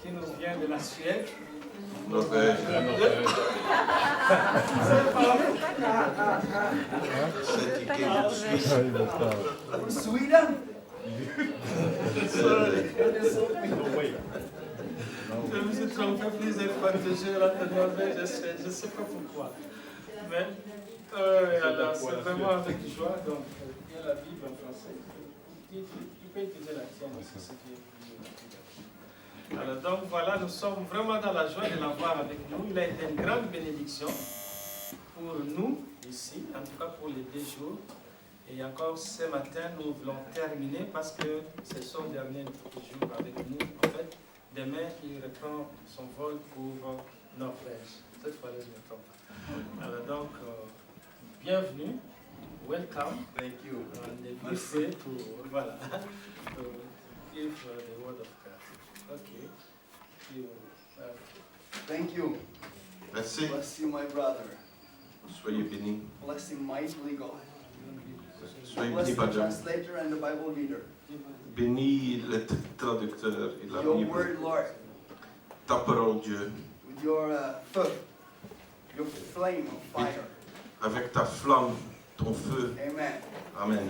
qui nous vient de la Suède. Norvège. Vous avez parlé? Sweden? Je me suis trompé plusieurs fois de jeu entre Norvège et Suède, je ne sais pas pourquoi. Mais alors, c'est vraiment avec joie. Donc, il y a la Bible en français. Tu peux utiliser la tienne aussi si tu es plus rapide. Alors, donc voilà, nous sommes vraiment dans la joie de l'avoir avec nous. Il a été une grande bénédiction pour nous ici, en tout cas pour les 2 jours. Et encore ce matin, nous voulons terminer parce que c'est son dernier jour avec nous. En fait, demain, il reprend son vol pour Norvège. Cette fois-là, je ne me trompe pas. Alors donc, bienvenue, welcome. Thank you. On est poussé pour, voilà, to give the word of God. Okay. Thank you. Merci. Bless you, my brother. Soyez bénis. Bless him mightily, God. Soyez Bless bénis the par Dieu. translator and the Bible reader. Bénis le traducteur et la Your Bible. word, Lord, Ta parole, Dieu. with your foot, your flame of fire. Avec ta flamme, ton feu. Amen. Amen.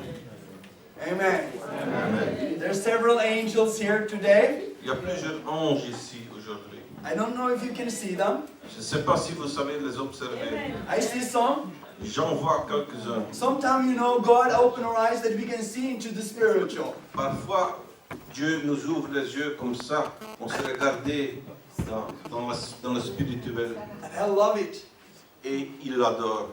Amen. Amen. There's several angels here today. Il y a plusieurs anges ici aujourd'hui. I don't know if you can see them. Je ne sais pas si vous savez les observer. I see some. J'en vois quelques-uns. Sometimes, you know, God open our eyes that we can see into the spiritual. Parfois, Dieu nous ouvre les yeux comme ça. On se regarder dans le spirituel. And I love it. Et il l'adore.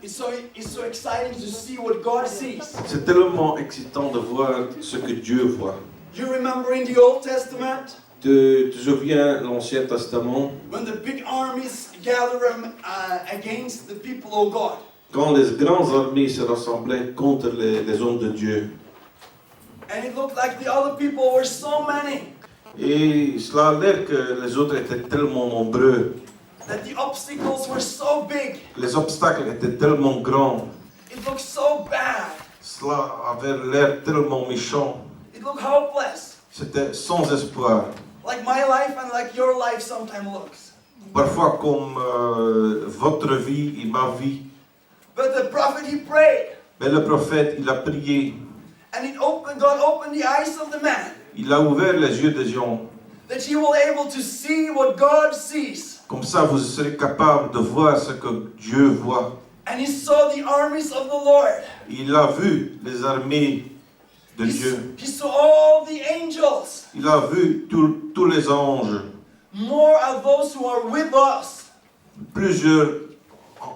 It's so exciting to see what God sees. C'est tellement excitant de voir ce que Dieu voit. You remember in the Old Testament? Tu te souviens l'Ancien Testament, When the big armies gather against the people of God. quand les grandes armées se rassemblaient contre les hommes de Dieu. And it looked like the other people were so many Et cela a l'air que les autres étaient tellement nombreux, that the obstacles were so big. les obstacles étaient tellement grands, It looked so bad. cela avait l'air tellement méchant, It looked hopeless. c'était sans espoir. Like my life and like your life sometimes looks. Parfois comme votre vie et ma vie. But the prophet, he prayed. Mais le prophète, il a prié, And God opened the eyes of the man. il a ouvert les yeux des gens. That he will able to see what God sees. Comme ça, vous serez capable de voir ce que Dieu voit. And he saw the armies of the Lord. Il a vu les armées de Dieu. He saw all the angels. Il a vu tous les anges. More are those who are with us. Plusieurs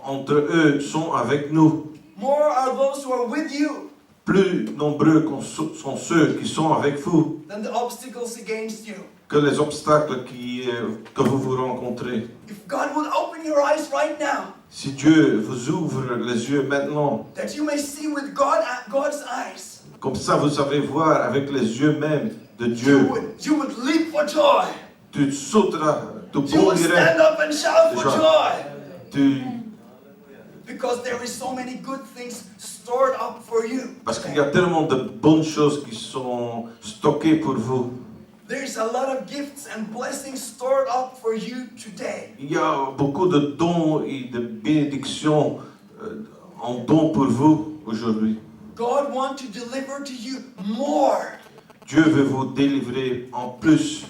entre eux sont avec nous. More are those who are with you Plus nombreux sont ceux qui sont avec vous than the obstacles against you. que les obstacles que vous rencontrez. If God would open your eyes right now, Si Dieu vous ouvre les yeux maintenant, that you may see with God's eyes, comme ça vous savez voir avec les yeux même de Dieu, you would leap for joy. tu sauteras, tu You would stand bondirais, up and shout for joy. Because there is so many good things stored up for you. Parce qu'il y a tellement de bonnes choses qui sont stockées pour vous. There is a lot of gifts and blessings stored up for you today. Il y a beaucoup de dons et de bénédictions en dons pour vous aujourd'hui. God wants to deliver to you more. Dieu veut vous délivrer en plus.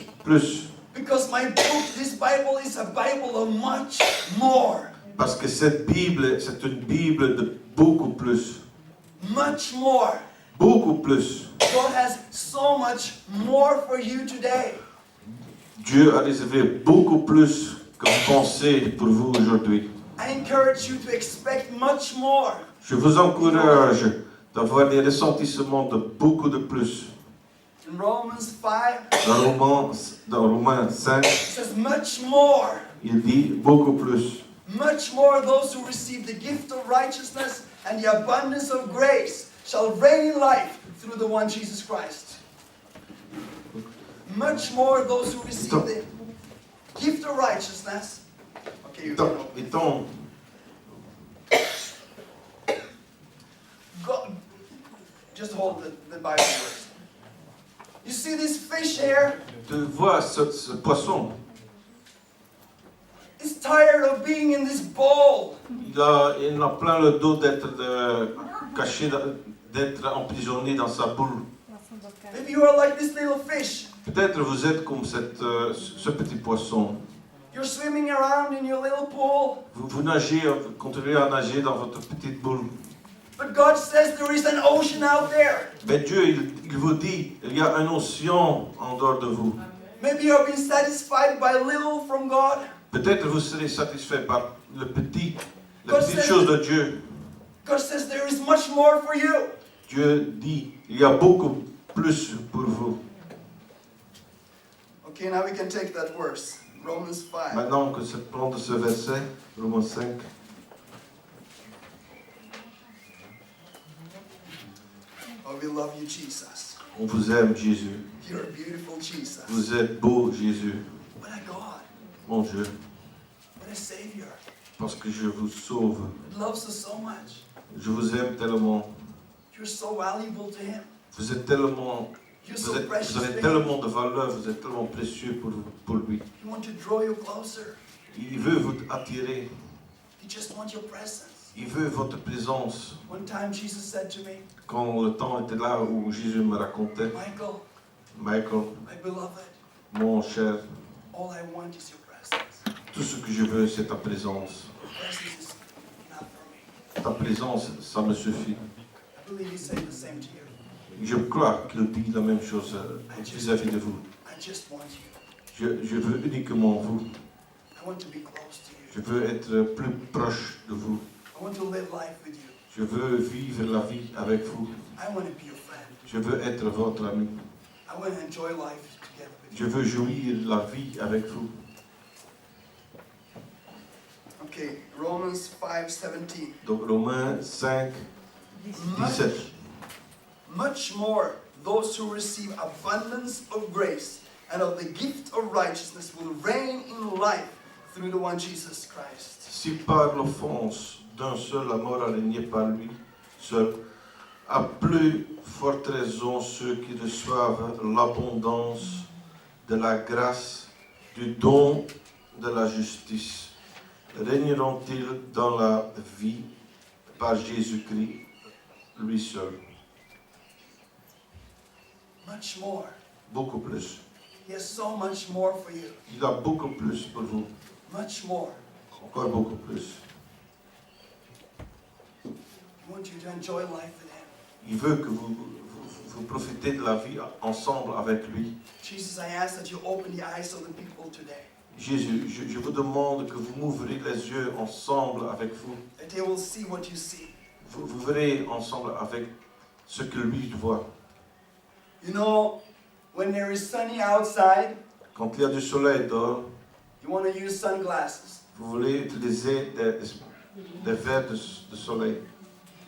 Because my book, this Bible is a Bible of much more. Parce que cette Bible, c'est une Bible de beaucoup plus. Much more. Beaucoup plus. God has so much more for you today. Dieu a réservé beaucoup plus que vous pensez pour vous aujourd'hui. I encourage you to expect much more. Je vous encourage d'avoir des ressentissements de beaucoup de plus. In Romans 5, Dans Romains 5, it says much more. il dit beaucoup plus. Much more those who receive the gift of righteousness and the abundance of grace shall reign in life through the one Jesus Christ. Much more those who receive the gift of righteousness. Okay, you can open. Étant Just hold the Bible verse. You see, see this fish here? Tu vois ce poisson, It's tired of being in this bowl. il en a plein le dos d'être caché, d'être emprisonné dans sa boule. Maybe you are like this little fish. Peut-être vous êtes comme ce petit poisson. You're swimming around in your little pool. Vous nagez, vous continuez à nager dans votre petite boule. But God says there is an ocean out there. Mais Dieu, il vous dit, il y a un océan en dehors de vous. Maybe you have been satisfied by little from God. Peut-être vous serez satisfait par la petite chose de Dieu. God says there is much more for you. Dieu dit, il y a beaucoup plus pour vous. Okay, now we can take that verse. Romans 5. Maintenant que c'est prendre ce verset, Romains 5. Oh, we love you, Jesus. On vous aime, Jésus. You're a beautiful Jesus. Vous êtes beau, Jésus. What a God. Mon Dieu, What a Savior. parce que je vous sauve. He loves us so much. Je vous aime tellement. You're so valuable to Him. Vous êtes tellement, You're so precious vous to avez Him. tellement de valeur, vous êtes tellement précieux pour lui. He wants to draw you closer. Il veut vous attirer. He just wants your presence. Il veut votre présence. One time Jesus said to me, Quand le temps était là où Jésus me racontait, Michael, my beloved, mon cher, all I want is your presence. tout ce que je veux, c'est ta présence. Your presence is enough for me. Ta présence, ça me suffit. I believe He's saying the same to you. Je crois qu'il dit la même chose vis-à-vis de vous. I just want you. Je veux uniquement vous. I want to be close to you. Je veux être plus proche de vous. I want to live life with you. Je veux vivre la vie avec vous. I want to be your friend. Je veux être votre ami. I want to enjoy life together with Je you. veux jouir la vie avec vous. Okay, Romans 5:17. Donc Romains 5, 17. Much more, those who receive abundance of grace and of the gift of righteousness will reign in life through the one Jesus Christ. Si par l'offense d'un seul la mort a régné par lui seul, à plus forte raison ceux qui reçoivent l'abondance de la grâce, du don de la justice, régneront-ils dans la vie par Jésus-Christ, lui seul. Much more. Beaucoup plus. He has so much more for you. Il a beaucoup plus pour vous. Much more. Encore beaucoup plus. I want you to enjoy life with Him. Il veut que vous profitez de la vie ensemble avec lui. Jesus, I ask that you open the eyes of the people today. Jésus, je vous demande que vous m'ouvrez les yeux ensemble avec vous. That they will see what you see. Vous verrez ensemble avec ce que lui voit. You know, when there is sunny outside, Quand il y a du soleil dehors, you want to use sunglasses. vous voulez utiliser des verres de soleil.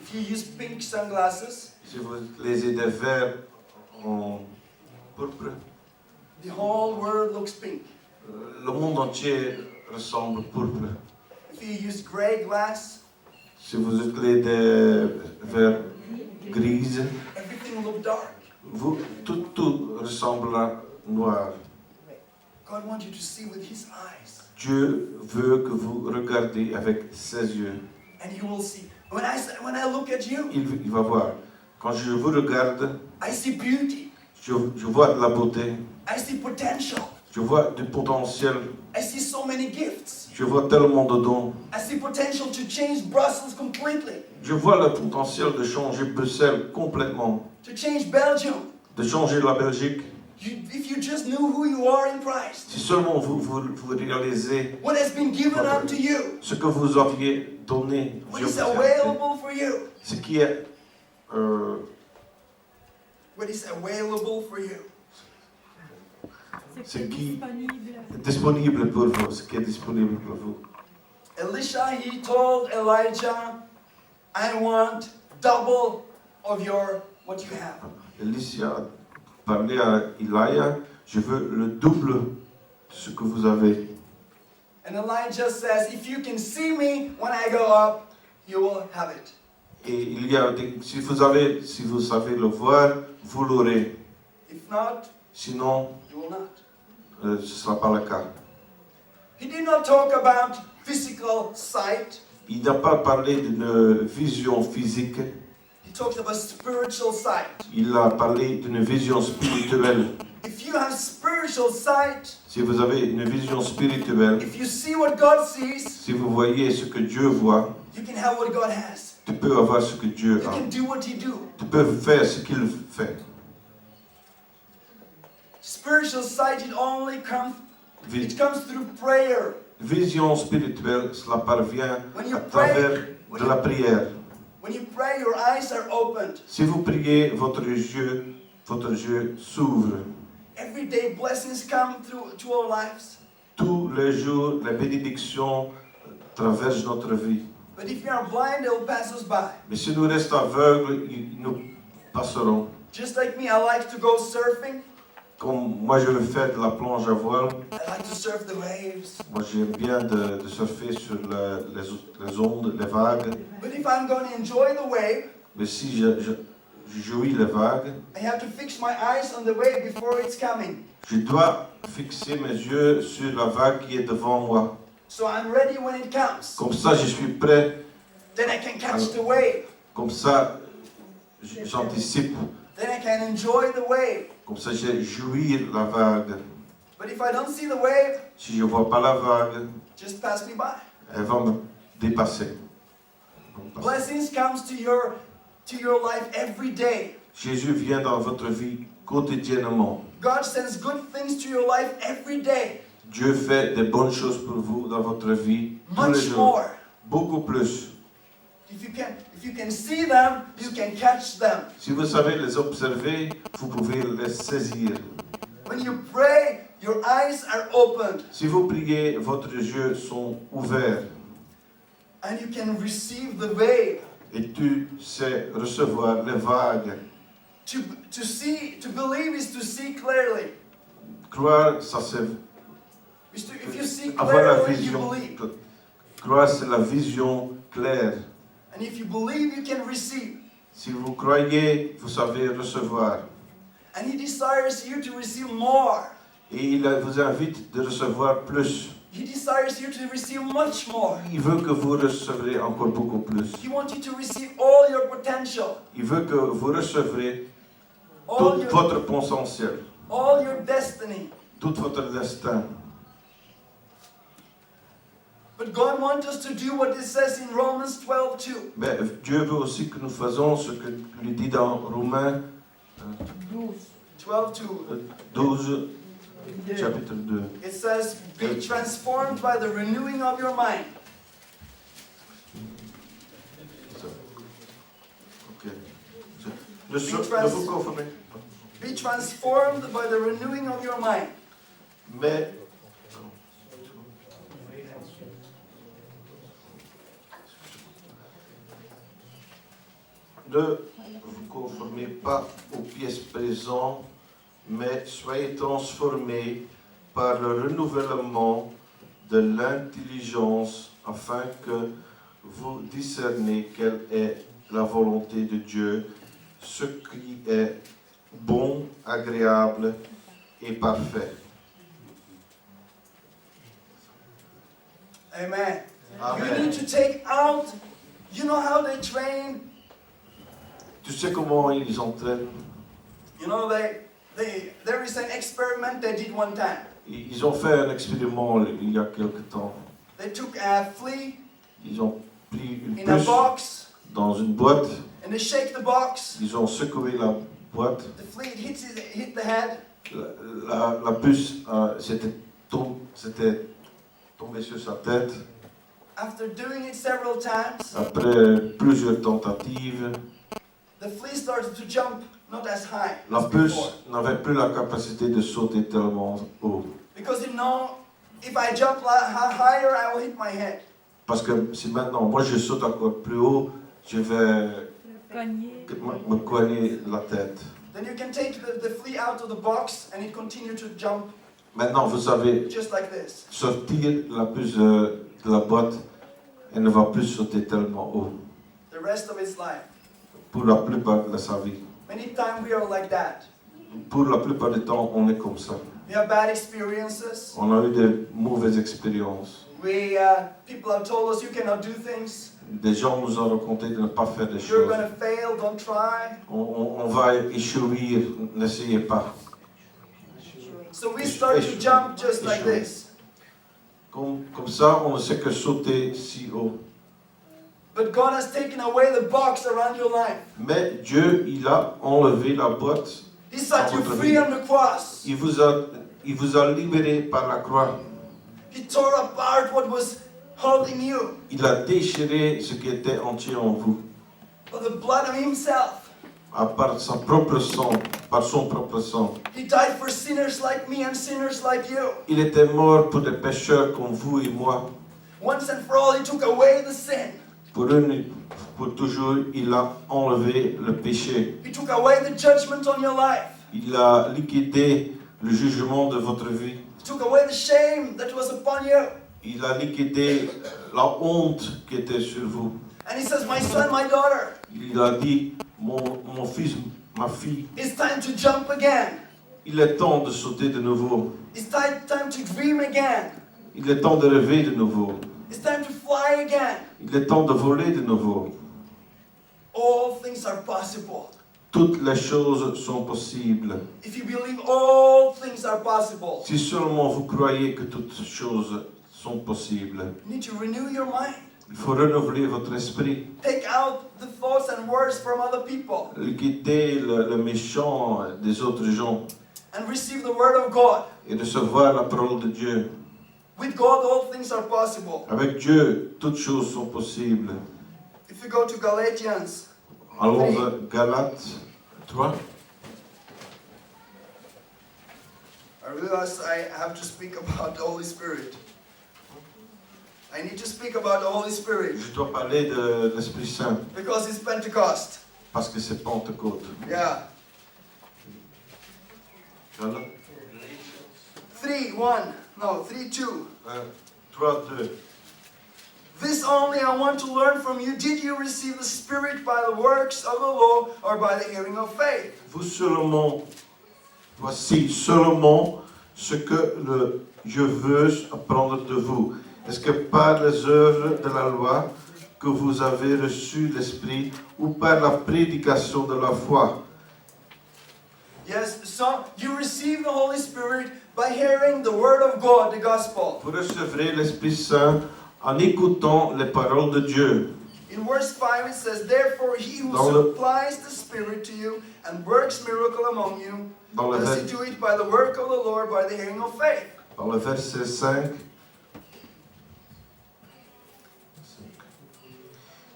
If you use pink sunglasses, Si vous utilisez des verres en pourpre, the whole world looks pink. le monde entier ressemble pourpre. If you use gray glass, Si vous utilisez des verres grises, everything looks dark. tout ressemble à noir. God wants you to see with His eyes. Dieu veut que vous regardez avec ses yeux. And you will see. When I look at you, Il va voir. Quand je vous regarde, I see beauty. je vois de la beauté. I see potential. Je vois du potentiel. I see so many gifts. Je vois tellement de dons. I see potential to change Brussels completely. Je vois le potentiel de changer Bruxelles complètement. To change Belgium. De changer la Belgique. If you just knew who you are in Christ. Si seulement vous réalisez What has been given unto you. ce que vous aviez donné. What is available for you. Ce qui est What is available for you. Ce qui est disponible pour vous. Ce qui est disponible pour vous. Elisha, he told Elijah, I want double of what you have. Élisée a parlé à Elijah, je veux le double de ce que vous avez. And Elijah says, if you can see me when I go up, you will have it. Et il y a si vous savez le voir, vous l'aurez. If not, Sinon, you will not. ce ne sera pas le cas. He did not talk about physical sight. Il n'a pas parlé d'une vision physique, He talks about spiritual sight. il a parlé d'une vision spirituelle. If you have spiritual sight, Si vous avez une vision spirituelle, if you see what God sees, si vous voyez ce que Dieu voit, you can have what God has. tu peux avoir ce que Dieu You a. can do what He do. Tu peux faire ce qu'il fait. Spiritual sight, Vi- it comes through prayer. Vision spirituelle, cela parvient When you à pray, travers de la prière. when you pray, your eyes are opened. Si vous priez, votre yeux s'ouvre. Everyday blessings come through to our lives. Tous les jours, les bénédictions traversent notre vie. But if you are blind, they will pass us by. Mais si nous restons aveugles, ils nous passeront. Just like me, I like to go surfing. Comme moi, je veux faire de la plonge à voile. I like to surf the waves. Moi, j'aime bien de surfer sur les ondes, les vagues. But if I'm going to enjoy the wave, Mais si je jouis les vagues, I have to fix my eyes on the wave before it's coming. je dois fixer mes yeux sur la vague qui est devant moi. So I'm ready when it comes. Comme ça, je suis prêt. Then I can catch the wave. Comme ça, j'anticipe. Then I can enjoy the wave. Comme ça, je jouis la vague. But if I don't see the wave, Si je ne vois pas la vague, just pass me by. elle va me dépasser. Blessings comes to your life every day. Jésus vient dans votre vie quotidiennement. God sends good things to your life every day. Dieu fait des bonnes choses pour vous dans votre vie tous les Much jours. more. Beaucoup plus. If you can see them, you can catch them. Si vous savez les observer, vous pouvez les saisir. When you pray, your eyes are opened Si vous priez, vos yeux sont ouverts and you can receive the wave. et tu sais recevoir les vagues. To believe is to see clearly. Croire, ça c'est If you see avoir la clearly, you vision. believe. Croire, c'est la vision claire. And if you believe, you can receive. Si vous croyez, vous savez recevoir. And He desires you to receive more. Et il vous invite de recevoir plus. He desires you to receive much more. Il veut que vous recevrez encore beaucoup plus. He wants you to receive all your potential, Il veut que vous recevrez all tout your, votre potentiel, all your destiny. tout votre destin. But God wants us to do what it says in Romans 12:2. Mais Dieu veut aussi que nous fassions ce que lui dit dans Romains 12:2. 12, chapitre 2. It says, "Be transformed by the renewing of your mind." Ok. Ne vous conformez. Be transformed by the renewing of your mind. Mais ne vous conformez pas aux pièces présentes, mais soyez transformés par le renouvellement de l'intelligence afin que vous discerniez quelle est la volonté de Dieu, ce qui est bon, agréable et parfait. Amen. You Amen. need to take out, you know how they train? Tu sais comment ils entraînent? You know, there is an experiment they did one time. Ils ont fait un expériment il y a quelque temps. They took a flea Ils ont pris une in a puce box dans une boîte. and they shake the box. Ils ont secoué la boîte. The flea hit the head. La puce s'était tombée sur sa tête. After doing it several times, Après plusieurs tentatives, the flea started to jump not as high la as puce before. n'avait plus la capacité de sauter tellement haut. Because you know, if I jump higher, I will hit my head. Parce que si maintenant, moi je saute encore plus haut, je vais me cogner la tête. Then you can take the flea out of the box and it continue to jump Maintenant, vous savez just like this. sortir la puce de la boîte, elle ne va plus sauter tellement haut The rest of its life. pour la plupart de sa vie. Many times we are like that. pour la plupart du temps, on est comme ça. We have bad experiences. On a eu des mauvaises expériences. People have told us you cannot do things. Des gens nous ont raconté de ne pas faire des You're choses. going to fail, don't try. On va échouer, n'essayez pas. So we start to jump just like this. Comme ça, on ne sait que sauter si haut. But God has taken away the box around your life. Mais Dieu, il a enlevé la boîte. He set you free on the cross. Il vous a libéré par la croix. He tore apart what was holding you. Il a déchiré ce qui était entier en vous. By the blood of Himself. Par son propre sang, par son propre sang. He died for sinners like me and sinners like you. Il était mort pour des pécheurs comme vous et moi. Once and for all, He took away the sin. Pour toujours, il a enlevé le péché. He took away the judgment on your life. Il a liquidé le jugement de votre vie. He took away the shame that was upon you. Il a liquidé la honte qui était sur vous. And He says, my son, my daughter, Il a dit, mon fils, ma fille, it's time to jump again. il est temps de sauter de nouveau. It's time to dream again. Il est temps de rêver de nouveau. It's time to fly again. Il est temps de voler de nouveau. All things are possible. Toutes les choses sont possibles. If you believe all things are possible, Si seulement vous croyez que toutes choses sont possibles. you need to renew your mind. Il faut renouveler votre esprit. Take out the thoughts and words from other people Quitter le méchant des autres gens and receive the word of God. et recevoir la parole de Dieu. With God, all things are possible. Avec Dieu, toutes choses sont possibles. If you go to Galatians, Allons à Galates 3. I realize I have to speak about the Holy Spirit. I need to speak about the Holy Spirit Je dois parler de l'Esprit Saint because it's Pentecost. parce que c'est Pentecôte. Yeah. Galates 3:1. No, 3:2. 3, 2. This only I want to learn from you. Did you receive the Spirit by the works of the law or by the hearing of faith? Vous seulement, voici seulement ce que je veux apprendre de vous. Est-ce que par les œuvres de la loi que vous avez reçu l'Esprit ou par la prédication de la foi? Yes, so you receive the Holy Spirit by hearing the Word of God, the Gospel. Vous recevrez l'Esprit Saint en écoutant les paroles de Dieu. In verse 5 it says, therefore he who Dans le- supplies the Spirit to you and works miracle among you, Dans le, does he ver- do it by the work of the Lord, by the hearing of faith? dans le verset 5.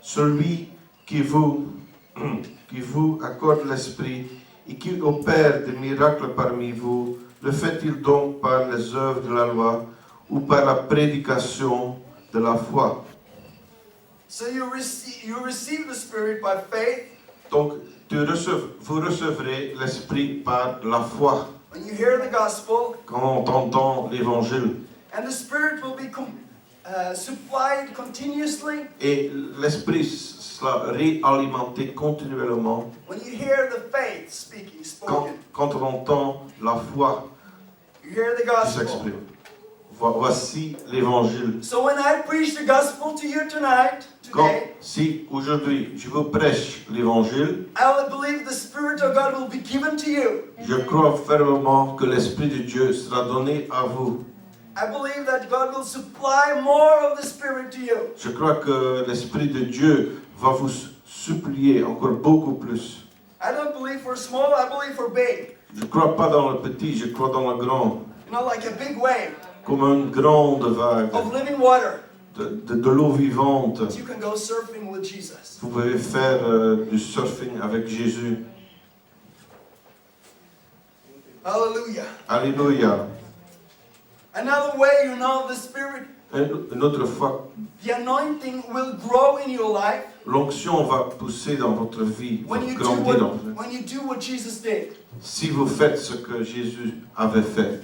Celui qui vous accorde l'Esprit et qui opère des miracles parmi vous, le fait-il donc par les œuvres de la loi ou par la prédication de la foi? So you receive the Spirit by faith. Donc, vous recevrez l'Esprit par la foi, When you hear the Gospel, quand on entend l'Évangile. and the Spirit will be supplied continuously. Et l'Esprit sera réalimenté continuellement When you hear the faith spoken, quand on entend la foi you hear the qui Gospel. s'exprime. Voici l'Évangile. So when I preach the Gospel to you tonight, Si aujourd'hui je vous prêche l'Évangile, I will believe the Spirit of God will be given to you. je crois fermement que l'Esprit de Dieu sera donné à vous. I believe that God will supply more of the Spirit to you. Je crois que l'Esprit de Dieu va vous supplier encore beaucoup plus. I don't believe for small, I believe for big. Je ne crois pas dans le petit, je crois dans le grand. You know, like a big wave Comme une grande vague of living water. de l'eau vivante. You can go surfing with Jesus. Vous pouvez faire du surfing avec Jésus. Hallelujah. Alléluia. Another way you know the Spirit, Une autre fois, the anointing will grow in your life l'onction va pousser dans votre vie, va when you grandir dans votre vie. when you do what Jesus did. Si vous faites ce que Jésus avait fait,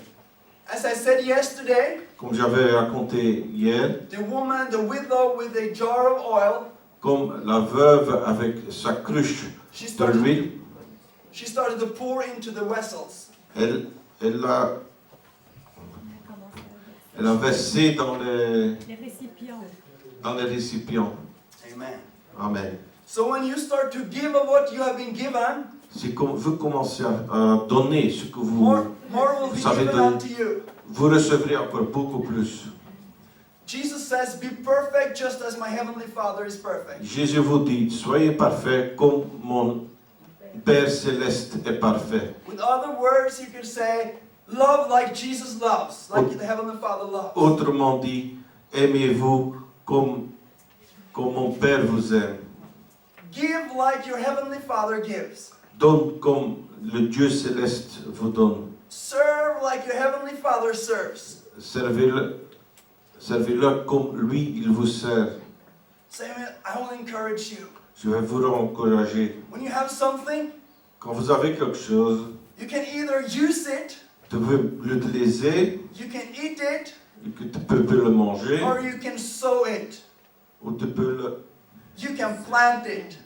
As I said yesterday, comme j'avais raconté hier, the woman, the widow with a jar of oil, comme la veuve avec sa cruche she de started, l'huile, she started to pour into the vessels. Elle a versé dans les récipients. Amen. Amen. So when you start to give of what you have been given, Si vous commencez à donner ce que more will be vous savez given donner, unto you. vous recevrez encore beaucoup plus. Jesus says, be perfect just as my heavenly Father is perfect. Jésus vous dit, soyez parfaits comme mon Père céleste est parfait. With other words, you could say, love like Jesus loves, like the heavenly Father loves. Autrement dit, aimez-vous comme mon Père vous aime. Give like your heavenly Father gives. Donne comme le Dieu céleste vous donne. Serve like your heavenly Father serves. Servez-le comme lui, il vous sert. Samuel, I will encourage you. Je vais vous encourager. When you have something, Quand vous avez quelque chose, you can either use it, tu peux l'utiliser, you can eat it, tu peux le manger, or you can sow it. ou tu peux You can plant it.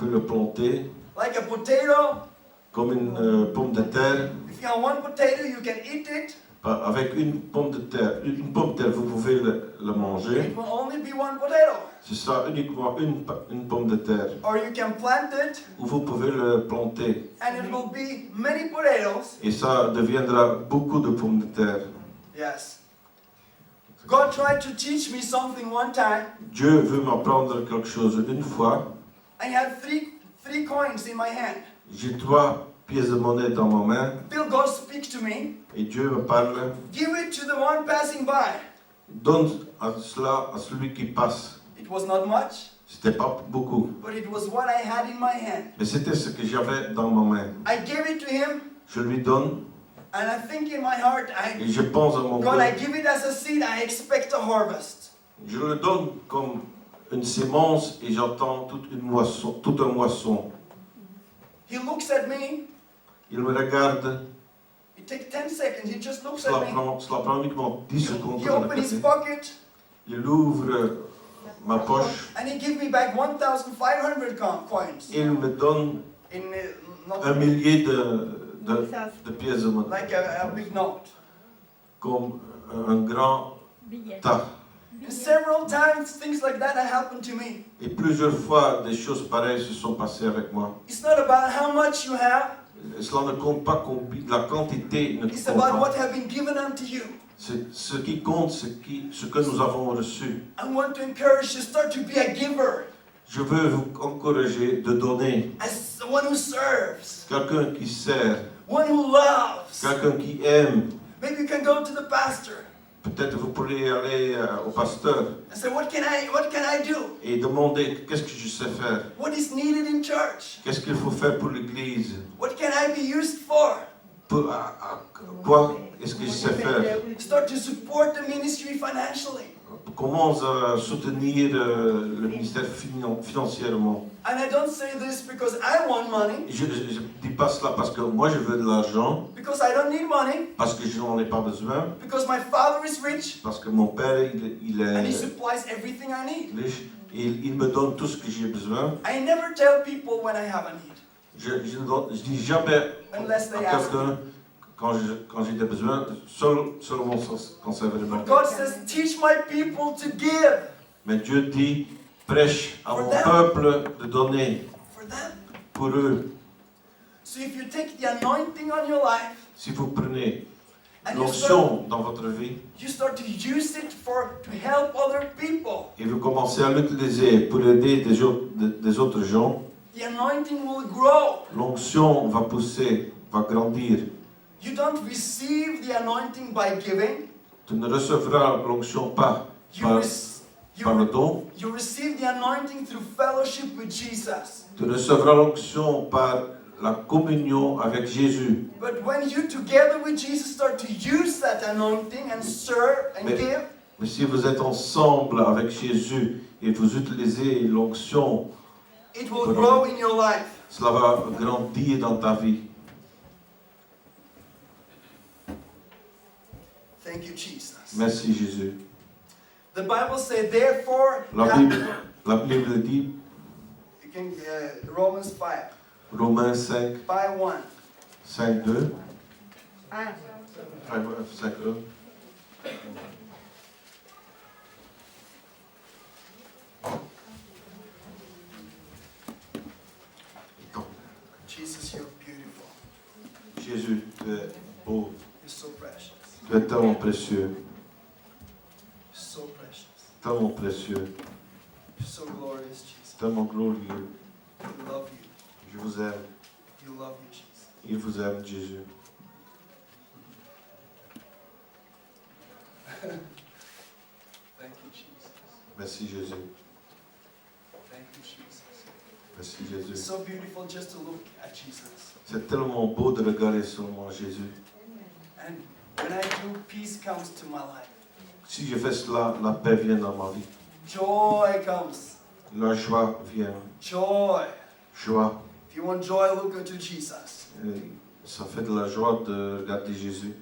le planter Like a potato, comme une pomme de terre. if you have one potato, you can eat it. Avec une pomme de terre, vous pouvez le manger. It will only be one potato. Ce sera uniquement une pomme de terre. Or you can plant it, Ou vous pouvez le planter. and it will be many potatoes. Et ça deviendra beaucoup de pommes de terre. Yes. God tried to teach me something one time. Dieu veut m'apprendre quelque chose une fois. I had three coins in my hand. J'ai 3 pièces de monnaie dans ma main. Till God speaks to me, Et Dieu me parle. give it to the one passing by. Donne cela à celui qui passe. It was not much, C'était pas beaucoup. but it was what I had in my hand. Mais c'était ce que j'avais dans ma main. I gave it to him, Je lui donne. and I think in my heart, Et je pense à mon God, I cœur. give it as a seed, I expect a harvest. Je le donne comme une sémence et j'entends toute un moisson. He looks at me, Il me regarde. it takes 10 seconds, he just looks Cela at me. prend uniquement 10 secondes. He opens his pocket, Il ouvre ma poche and he gives me back 1,500 coins. et il me donne In not 1 millier de pièces de monnaie. like a big note. Comme un grand tas. And several times things like that have happened to me. Et plusieurs fois, des choses pareilles se sont passées avec moi. It's not about how much you have, Cela ne compte pas la quantité, ne it's compte about what pas. has been given unto you. Ce qui compte, ce que nous avons reçu. I want to encourage you, start to be a giver, Je veux vous encourager de donner. as one who serves, Quelqu'un qui sert, one who loves. quelqu'un qui aime. Maybe you can go to the pastor Peut-être vous pourrez aller au pasteur and say, what can I do? et demander qu'est-ce que je sais faire. What is needed in church? Qu'est-ce qu'il faut faire pour l'église? What can I be used for? Quoi est-ce que je sais faire? Start to support the ministry financially. Comment soutenir le ministère financièrement? And I don't say this because I want money, Je ne dis pas cela parce que moi je veux de l'argent, because I don't need money, parce que je n'en ai pas besoin, because my father is rich parce que mon père il and he est supplies everything I need. riche et il me donne tout ce que j'ai besoin. I never tell people when I have a need, Je dis jamais unless à they ask me. quelqu'un quand j'ai des besoins, seulement quand c'est vraiment. God says, teach my people to give Mais Dieu dit, prêche à For mon them. peuple de donner for them. pour eux. So if you take the anointing on your life Si vous prenez and l'onction dans votre vie you start to use it to help other people, et vous commencez à l'utiliser pour aider des autres gens, the anointing will grow. l'onction va pousser, va grandir. You don't receive the anointing by giving. Tu ne recevras l'onction pas You, par, rec- par le you, don. you receive the anointing through fellowship with Jesus. Tu recevras l'onction par la communion avec Jésus. But when you together with Jesus start to use that anointing and serve and Mais- give, Mais si vous êtes ensemble avec Jésus et vous utilisez l'onction, it will grow in your life. cela va grandir dans ta vie. Thank you, Jesus. Merci Jésus. The Bible says, therefore, La Bible dit, you can, Romans 5. Romains 5, 5:1. 5, 2. Ah, 5, 1. Jesus, you're beautiful. Jésus, tu es beau, You're so precious. tu es tellement précieux, So precious. tellement précieux, You're so glorious, Jesus. tellement glorieux. We love you. Je vous aime, You love you, Jesus. il vous aime, Jésus. Thank you, Jesus. Merci Jésus, Thank you, Jesus. merci It's Jésus. so beautiful just to look at Jesus. C'est tellement beau de regarder seulement Jésus. And when I do, peace comes to my life. Si je fais cela, la paix vient dans ma vie. Joy comes. La joie vient. Joy. Joie. If you want joy, look unto Jesus. Et ça fait de la joie de regarder Jésus.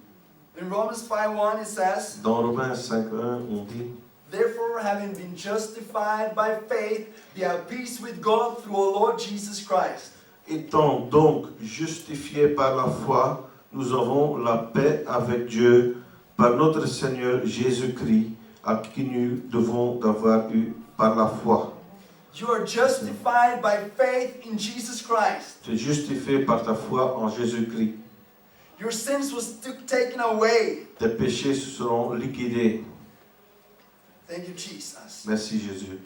In Romans 5:1 it says, Dans Romains 5.1, on dit: therefore, having been justified by faith, we have peace with God through our Lord Jesus Christ. étant donc justifiés par la foi, nous avons la paix avec Dieu par notre Seigneur Jésus-Christ, à qui nous devons d'avoir eu par la foi. You are justified by faith in Jesus Christ. Tu es justifié par ta foi en Jésus-Christ. Your sins was taken away. Tes péchés seront liquidés. Thank you, Jesus. Merci Jésus.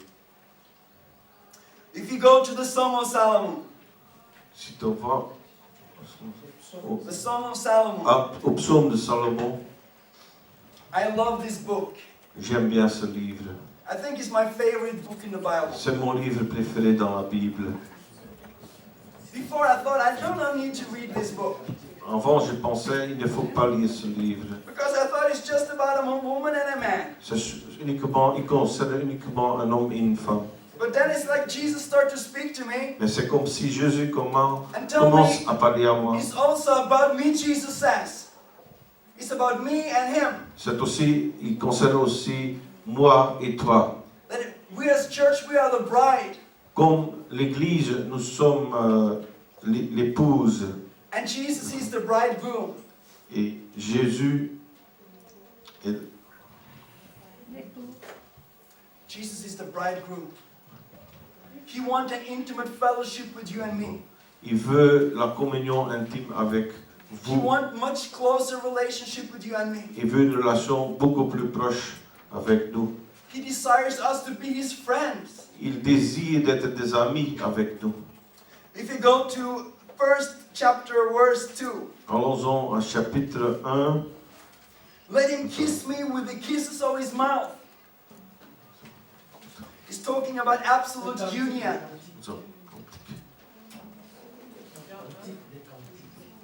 If you go to the Song of Solomon, Si tu vas the Song of Solomon, au psaume de Salomon, I love this book. j'aime bien ce livre. I think it's my favorite book in the Bible. C'est mon livre préféré dans la Bible. Before I thought I don't need to read this book Avant, je pensais, il ne faut pas lire ce livre. because I thought it's just about a woman and a man. Il concerne uniquement un homme et une femme. But then it's like Jesus started to speak to me Mais c'est comme si Jésus commence and tell me à parler à moi. it's also about me, Jesus says. It's about me and him. Il concerne aussi moi et toi. That we as church, we are the bride. Comme l'Église, nous sommes l'épouse. And Jesus is the bridegroom. Et Jésus est... Jesus is the bridegroom. He wants an intimate fellowship with you and me. Il veut la communion intime avec He vous. wants much closer relationship with you and me. Il veut une relation beaucoup plus proche avec nous. He desires us to be his friends. Il désire d'être des amis avec nous. If you go to 1st chapter verse 2, Allons-en à chapitre 1. let him kiss me with the kisses of his mouth. He's talking about absolute union. Zo, Cantique.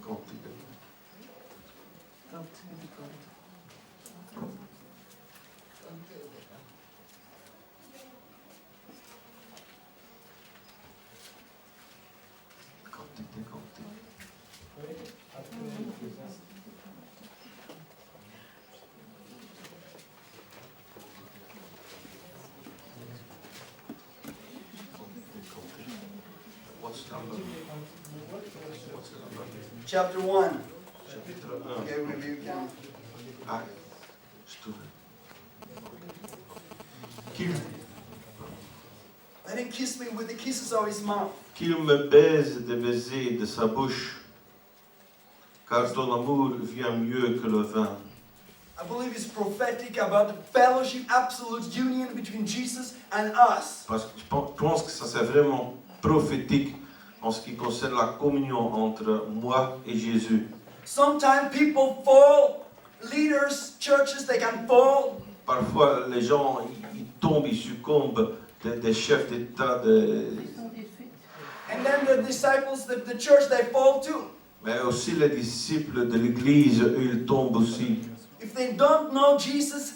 Cantique. Cantique des cantiques. What's the number? What's the number? Chapter 1. Chapitre 1. Okay, maybe you can. Ah, je trouve. Qu'il Let him kiss me with the kisses of his mouth. qu'il me baise des baisers de sa bouche, car ton amour vient mieux que le vin. I believe it's prophetic about the fellowship, absolute union between Jesus and us. Parce que je pense que ça c'est vraiment prophétique en ce qui concerne la communion entre moi et Jésus. Sometimes people fall, leaders, churches, they can fall. Parfois les gens ils tombent, ils succombent des chefs d'État, And then the disciples, the church, they fall too. mais aussi les disciples de l'Église, eux, ils tombent aussi. If they don't know Jesus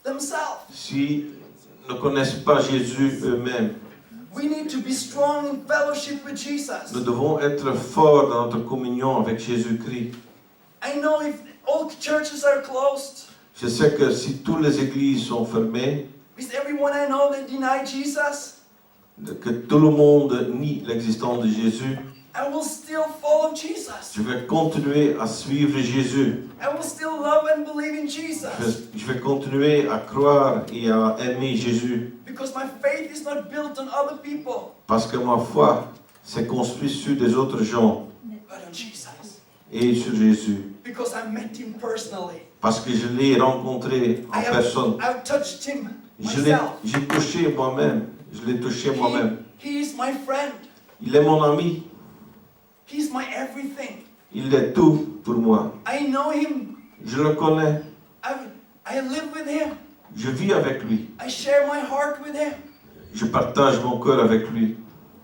themselves. S'ils ne connaissent pas Jésus eux-mêmes. We need to be strong in fellowship with Jesus. Nous devons être forts dans notre communion avec Jésus-Christ. I know if all churches are closed, Je sais que si toutes les églises sont fermées, with everyone I know they deny Jesus, que tout le monde nie l'existence de Jésus, I will still follow Jesus. Je vais continuer à suivre Jésus. I will still love and believe in Jesus. Je vais continuer à croire et à aimer Jésus. Because my faith is not built on other people, Parce que ma foi s'est construite sur des autres gens but on Jesus. et sur Jésus. Because I met him personally. Parce que je l'ai rencontré en personne. I've touched him J'ai myself. touché moi-même. Je l'ai touché moi-même. He is my friend. Il est mon ami. He's my everything. Il est tout pour moi. I know him. Je le connais. I live with him. Je vis avec lui. I share my heart with him. Je partage mon cœur avec lui.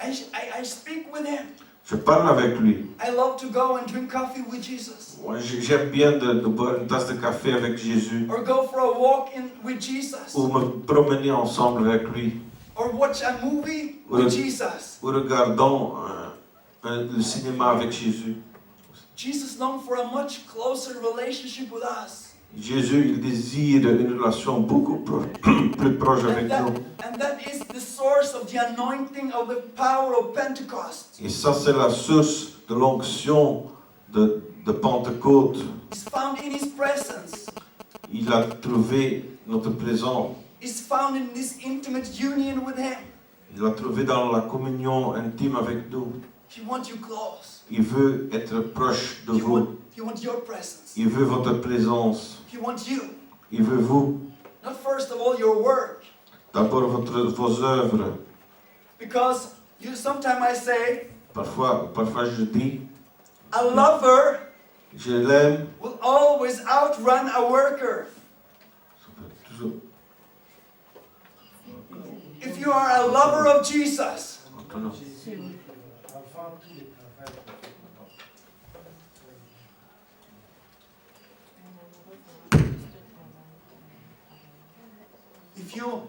I speak with him. Je parle avec lui. I love to go and drink coffee with Jesus. Moi, j'aime bien de boire une tasse de café avec Jésus. Or go for a walk with Jesus. Ou me promener ensemble avec lui. Or watch a movie with Jesus. Ou regardons le cinéma avec Jésus. Jesus longed for a much closer relationship with us. Jésus, il désire une relation beaucoup plus proche avec nous. And that is the source of the anointing of the power of Pentecost. Et ça, c'est la source de l'onction de Pentecôte. It's found in his presence. Il a trouvé notre présence. It's found in this intimate union with him. Il l'a trouvé dans la communion intime avec nous. He wants you close. Il veut être proche de vous. He wants your presence. Il veut votre présence. He wants you. Il veut vous. Not first of all your work. D'abord vos œuvres. Because sometimes I say, Parfois je dis, a lover je l'aime. will always outrun a worker. If you are a lover of Jesus,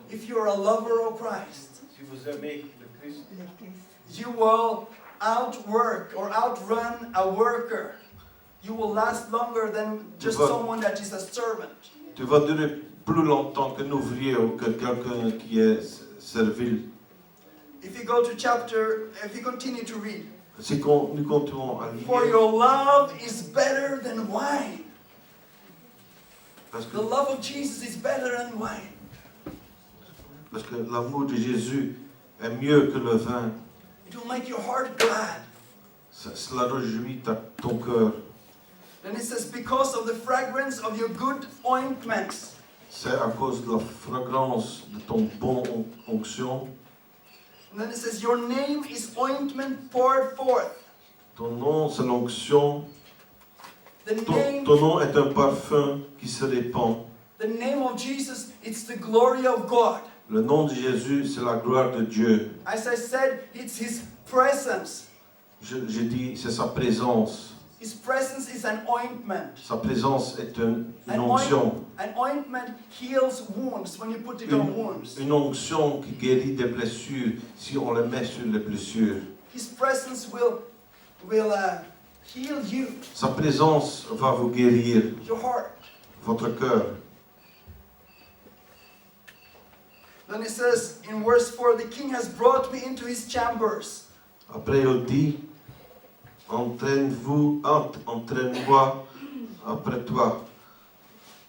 if you are a lover of Christ, Si vous aimez le Christ, you will outwork or outrun a worker. You will last longer than just someone that is a servant. tu vas durer plus longtemps qu'un ouvrier ou que quelqu'un qui est servile. If you continue to read, Si nous continuons à for lire, your love is better than wine. parce que The love of Jesus is better than wine. l'amour de Jésus est mieux que le vin. It will make your heart glad. Cela réjouit ton cœur. Then it says, because of the fragrance of your good ointments. C'est à cause de la fragrance de ton bon onction. And then it says, your name is ointment poured forth. Ton nom, c'est l'onction. The Ton nom est un parfum qui se répand. name of Jesus, it's the glory of God. Le nom de Jésus, c'est la gloire de Dieu. As I said, it's His presence. J'ai dit, c'est sa présence. His presence is an ointment. Sa présence est une onction. An ointment heals wounds when you put it on wounds. Une onction qui guérit des blessures si on le met sur les blessures. His presence will heal you, Sa présence va vous guérir, your heart. votre cœur. Then it says in verse 4, the king has brought me into his chambers. Après, il dit, entraîne-moi après toi.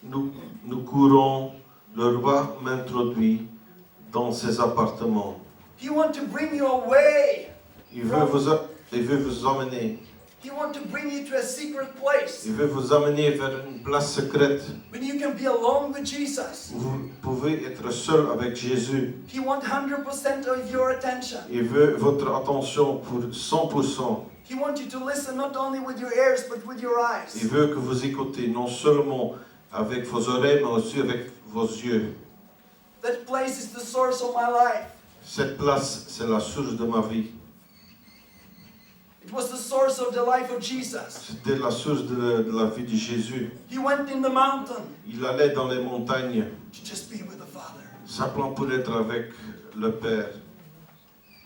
Nous courons, le roi m'introduit dans ses appartements. He wants to bring you away. Il veut vous emmener. He wants to bring you to a secret place. Il veut vous amener vers une place secrète When you can be alone with Jesus. où vous pouvez être seul avec Jésus. He wants 100% of your attention. Il veut votre attention pour 100%. He wants you to listen not only with your ears but with your eyes. Il veut que vous écoutez non seulement avec vos oreilles, mais aussi avec vos yeux. That place is the source of my life. Cette place, c'est la source de ma vie. It was the source of the life of Jesus. C'était la source de la vie de Jésus. He went in the mountain Il allait dans les montagnes, to just be with the Father. simplement pour être avec le Père.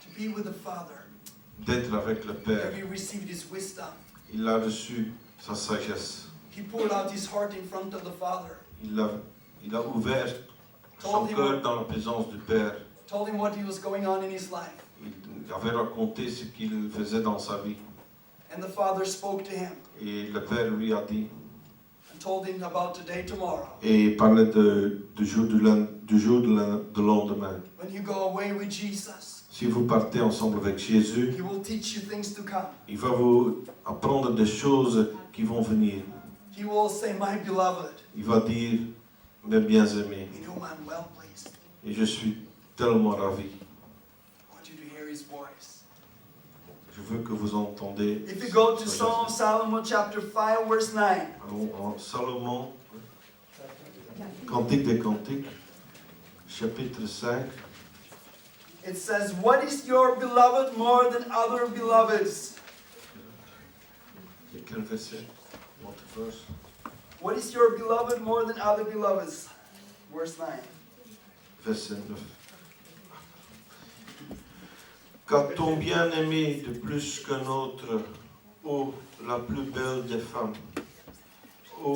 To be with the Father. D'être avec le Père. Where he received his wisdom. Il a reçu sa sagesse. He poured out his heart in front of the Father. Il a ouvert son cœur dans la présence du Père. Told him what he was going on in his life. Il avait raconté ce qu'il faisait dans sa vie. And the father spoke to him Et le père lui a dit, and told him about the day tomorrow. et il parlait du jour de lendemain. When you go away with Jesus, Si vous partez ensemble avec Jésus, he will teach you things to come. il va vous apprendre des choses qui vont venir. He will say, my beloved, Il va dire, mes bien-aimés, in whom I'm well pleased. et je suis tellement ravi. I want you to hear his voice. Je veux que vous entendez. If you go to Song of Solomon chapter 5 verse 9, En Salomon, Cantique des Cantiques, chapitre 5, it says, what is your beloved more than other beloveds? et quel verset? What verse? What is your beloved more than other beloveds? Verse 9. Verset 9. Qu'a ton bien-aimé de plus qu'un autre, ô la plus belle des femmes? Ô,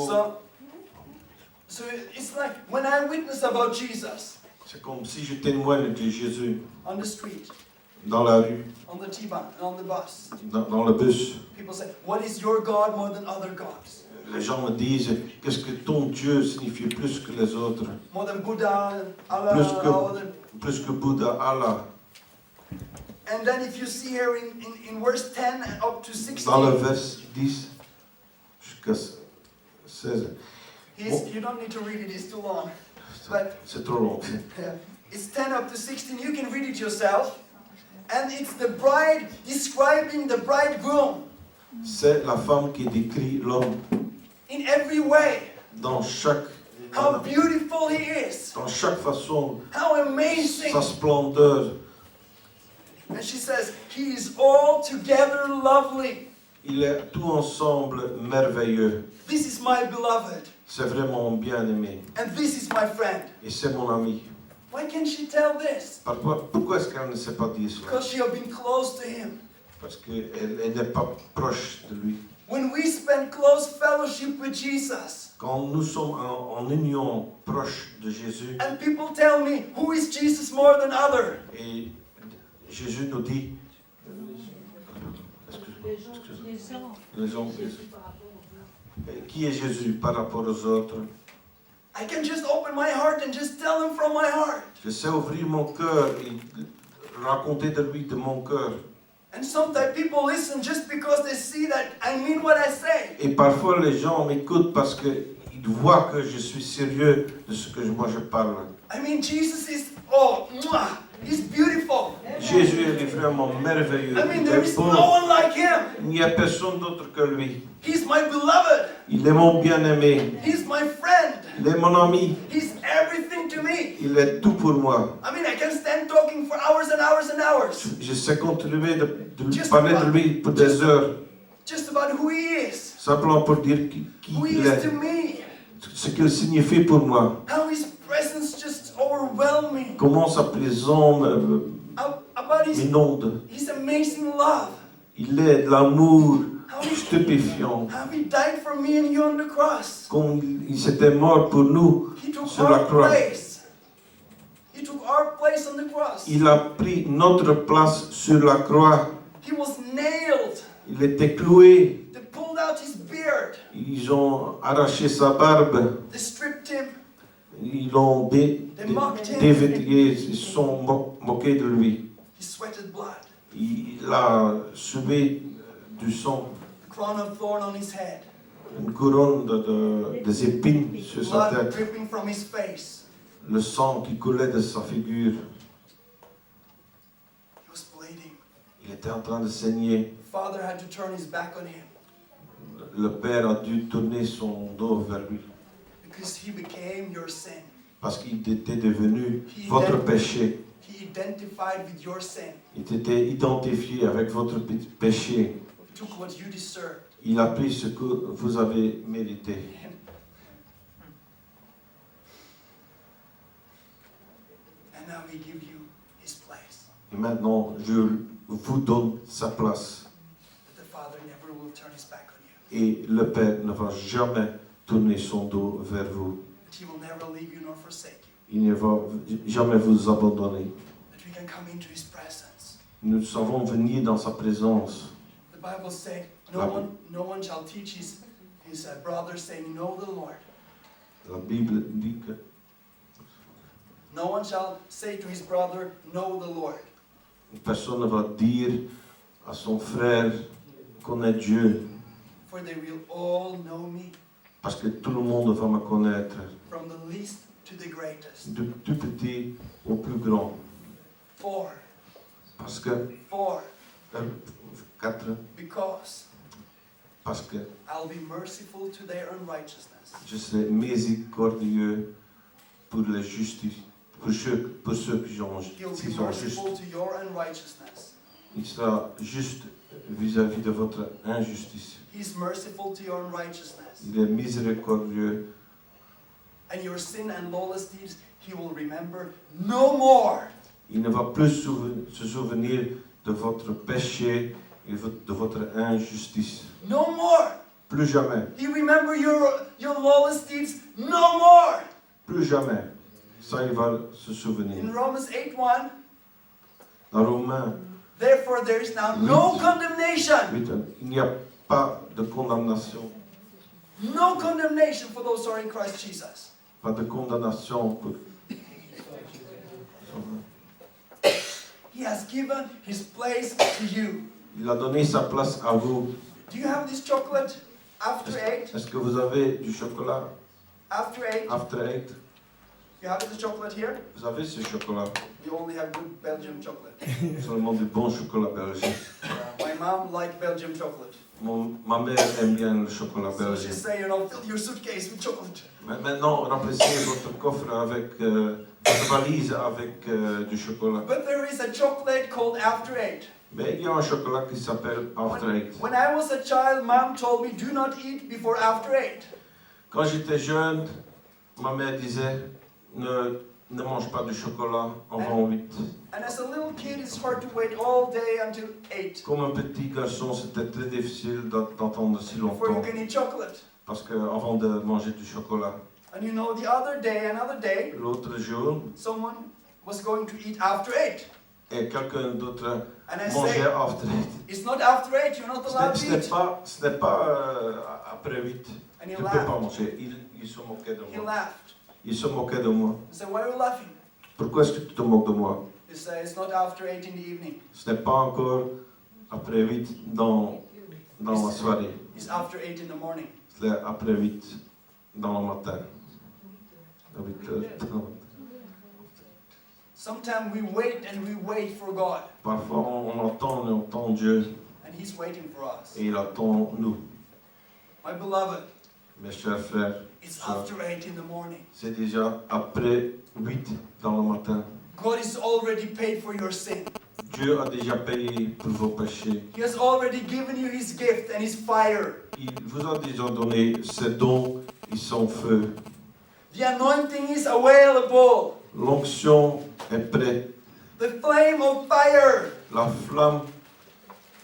So it's like when I witness about Jesus c'est comme si je témoigne de Jésus on the street, dans la rue, on the T-Bahn, and on the bus. dans le bus. People say, what is your God more than other gods? Les gens me disent, qu'est-ce que ton Dieu signifie plus que les autres? More than Buddha and Allah Plus and que- all other. Plus que Bouddha, Allah. And then if you see here in verse 10 and up to 16, Dans le verset 10 jusqu'à 16. you don't need to read it, it's too long. But C'est trop long. it's 10 up to 16, you can read it yourself. And it's the bride describing the bridegroom C'est la femme qui décrit l'homme in every way. dans chaque How beautiful he is. dans chaque façon, How amazing. sa splendeur. And she says, he is altogether lovely. Il est tout ensemble merveilleux. This is my beloved. C'est vraiment bien aimé. And this is my friend. Et c'est mon ami. Why can't she tell this? Pourquoi est-ce qu'elle ne sait pas dire cela? Because she has been close to him. Parce qu'elle n'est pas proche de lui. When we spend close fellowship with Jesus, Quand nous sommes en union proche de Jésus, and people tell me, who is Jesus more than other? et Jésus nous dit, excuse-moi, les gens, qui est Jésus par rapport aux autres? I can just open my heart and just tell him from my heart. Je sais ouvrir mon cœur et raconter de lui de mon cœur. And sometimes people listen just because they see that I mean what I say. Et parfois les gens m'écoutent parce qu'ils voient que je suis sérieux de ce que moi je parle. I mean, Jesus is, oh, mwah, he's beautiful. Jésus est vraiment merveilleux. I mean, Il there est is beau. no one like him. Il n'y a personne d'autre que lui. He's my beloved. Il est mon bien-aimé. He's my friend. Il est mon ami. He's everything to me. Il est tout pour moi. I mean, I can stand talking for hours and hours and hours Je sais continuer de parler de lui pour des heures. just about who he is, Simplement pour dire qui who he il is to est. me, Ce qu'il signifie pour moi. how his presence just overwhelmed me, Comment sa présence about m'inonde. his amazing love, Il est de l'amour how he, stupéfiant. how he died for me and you on the cross. Comme il s'était mort pour nous He took sur la our croix. place. He took our place on the cross. Il a pris notre place sur la croix. He was nailed. Il était cloué. They pulled out his beard. Ils ont arraché sa barbe. They stripped him. Ils l'ont dévêté. Ils se sont moqués de lui. He sweated blood. Il a subi du sang. Crown of thorn on his head. Une couronne des épines sur sa Blood tête. dripping from his face. Le sang qui coulait de sa figure. He was bleeding. Il était en train de saigner. The father had to turn his back on him Le père a dû tourner son dos vers lui. because he became your sin. Parce qu'il était devenu votre péché. He identified with your sin. Il était identifié avec votre péché. He took what you deserved. Il a pris ce que vous avez mérité. And now he gives you his place. Et maintenant, je vous donne sa place. But the father never will turn his back on you. Et le Père ne va jamais tourner son dos vers vous. But he will never leave you nor forsake you. Il ne va jamais vous abandonner. That we can come into his presence. Nous savons venir dans sa présence. The Bible says, No one shall teach his brother, saying, know the Lord. La Bible dit que No one shall say to his brother, know the Lord. personne ne va dire à son frère connais Dieu, For they will all know me, parce que tout le monde va me connaître, from the least to the greatest. du tout petit au plus grand. Parce que, Because parce que I'll be merciful to their unrighteousness. je serai miséricordieux pour les justices, pour ceux qui sont He'll be justes. merciful to your unrighteousness. Il sera juste vis-à-vis de votre injustice. He's merciful to your unrighteousness. Il est miséricordieux. And your sin and lawless deeds he will remember no more. Il ne va plus se souvenir de votre péché et de votre injustice. No more. Plus jamais. He remember your lawless deeds no more. Plus jamais. Ça, il va se souvenir. In Romans 8:1, Dans Romains therefore there is now no condemnation. 8, il n'y a pas de condamnation. No condemnation for those who are in Christ Jesus. Pas de condamnation pour... He has given his place to you. Il a donné sa place à vous. Do you have this chocolate after 8? Est-ce que vous avez du chocolat After 8? after 8? You have the chocolate here? Vous avez ce chocolat? You only have good Belgian chocolate. Seulement du bon chocolat belge. My mom liked Belgian chocolate. Ma mère aime bien le chocolat So belge. she say, fill your suitcase with chocolate. Mais maintenant, remplissez votre coffre avec, votre valise avec du chocolat. But there is a chocolate called After 8. Mais il y a un chocolat qui s'appelle After 8. When I was a child, mom told me, do not eat before after 8. Quand j'étais jeune, ma mère disait, ne mange pas de chocolat avant 8. And as a little kid, it's hard to wait all day until 8 Comme un petit garçon, c'était très difficile d'entendre si before you longtemps. can eat chocolate. Parce que avant de manger du chocolat, And you know, the other day, l'autre jour, someone was going to eat after 8. et quelqu'un d'autre And I mangeait say, After 8. it's not after 8, you're not allowed to eat. Ce n'est pas après 8. And Tu he ne peux pas laughed. manger. Il se moquait de He moi. laughed. Il se moquait de moi. I said, why are you laughing? Pourquoi est-ce que tu te moques de moi? He said, it's not after 8 in the evening. Ce n'est pas encore après 8 dans la soirée. It's after 8 in the morning. C'est après 8 dans le matin. À 8 heures dans le matin. Sometimes we wait and we wait for God. Parfois, on entend Dieu And He's waiting for us. et il attend nous. My beloved, Mes chers frères, it's sœurs, after 8 in the morning. c'est déjà après 8 dans le matin. God has already paid for your sin. Dieu a déjà payé pour vos péchés. He has already given you His gift and His fire. Il vous a déjà donné ses dons et son feu. The anointing is available. L'onction est prête. The flame of fire. La flamme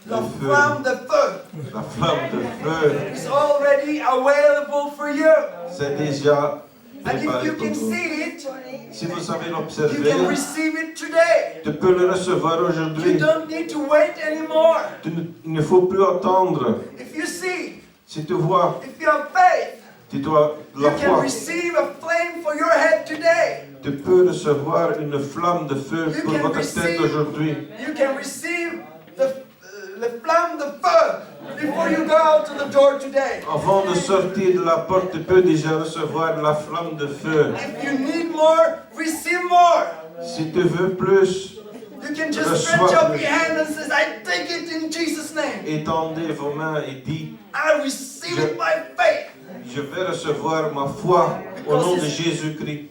de The feu. flamme de feu La flamme de feu, is already available for you. c'est déjà And if préparé you pour can vous. see it, Si vous savez you can l'observer, receive it today. tu peux le recevoir You aujourd'hui. don't need to wait anymore. Il ne faut plus attendre. If you see, Si tu vois, if you have faith, tu dois you la can foi. receive a flame for your head today. Tu peux recevoir une flamme de feu You pour can votre tête receive- aujourd'hui. You can receive the flamme de feu before you go out to the door today. Avant de sortir de la porte, tu peux déjà recevoir la flamme de feu. If you need more, receive more. Si tu veux plus, You can just Reçois stretch up plus. your hand and say, I take it in Jesus' name. étendez vos mains et dis, I receive it by faith. je vais recevoir ma foi au nom de Jésus-Christ.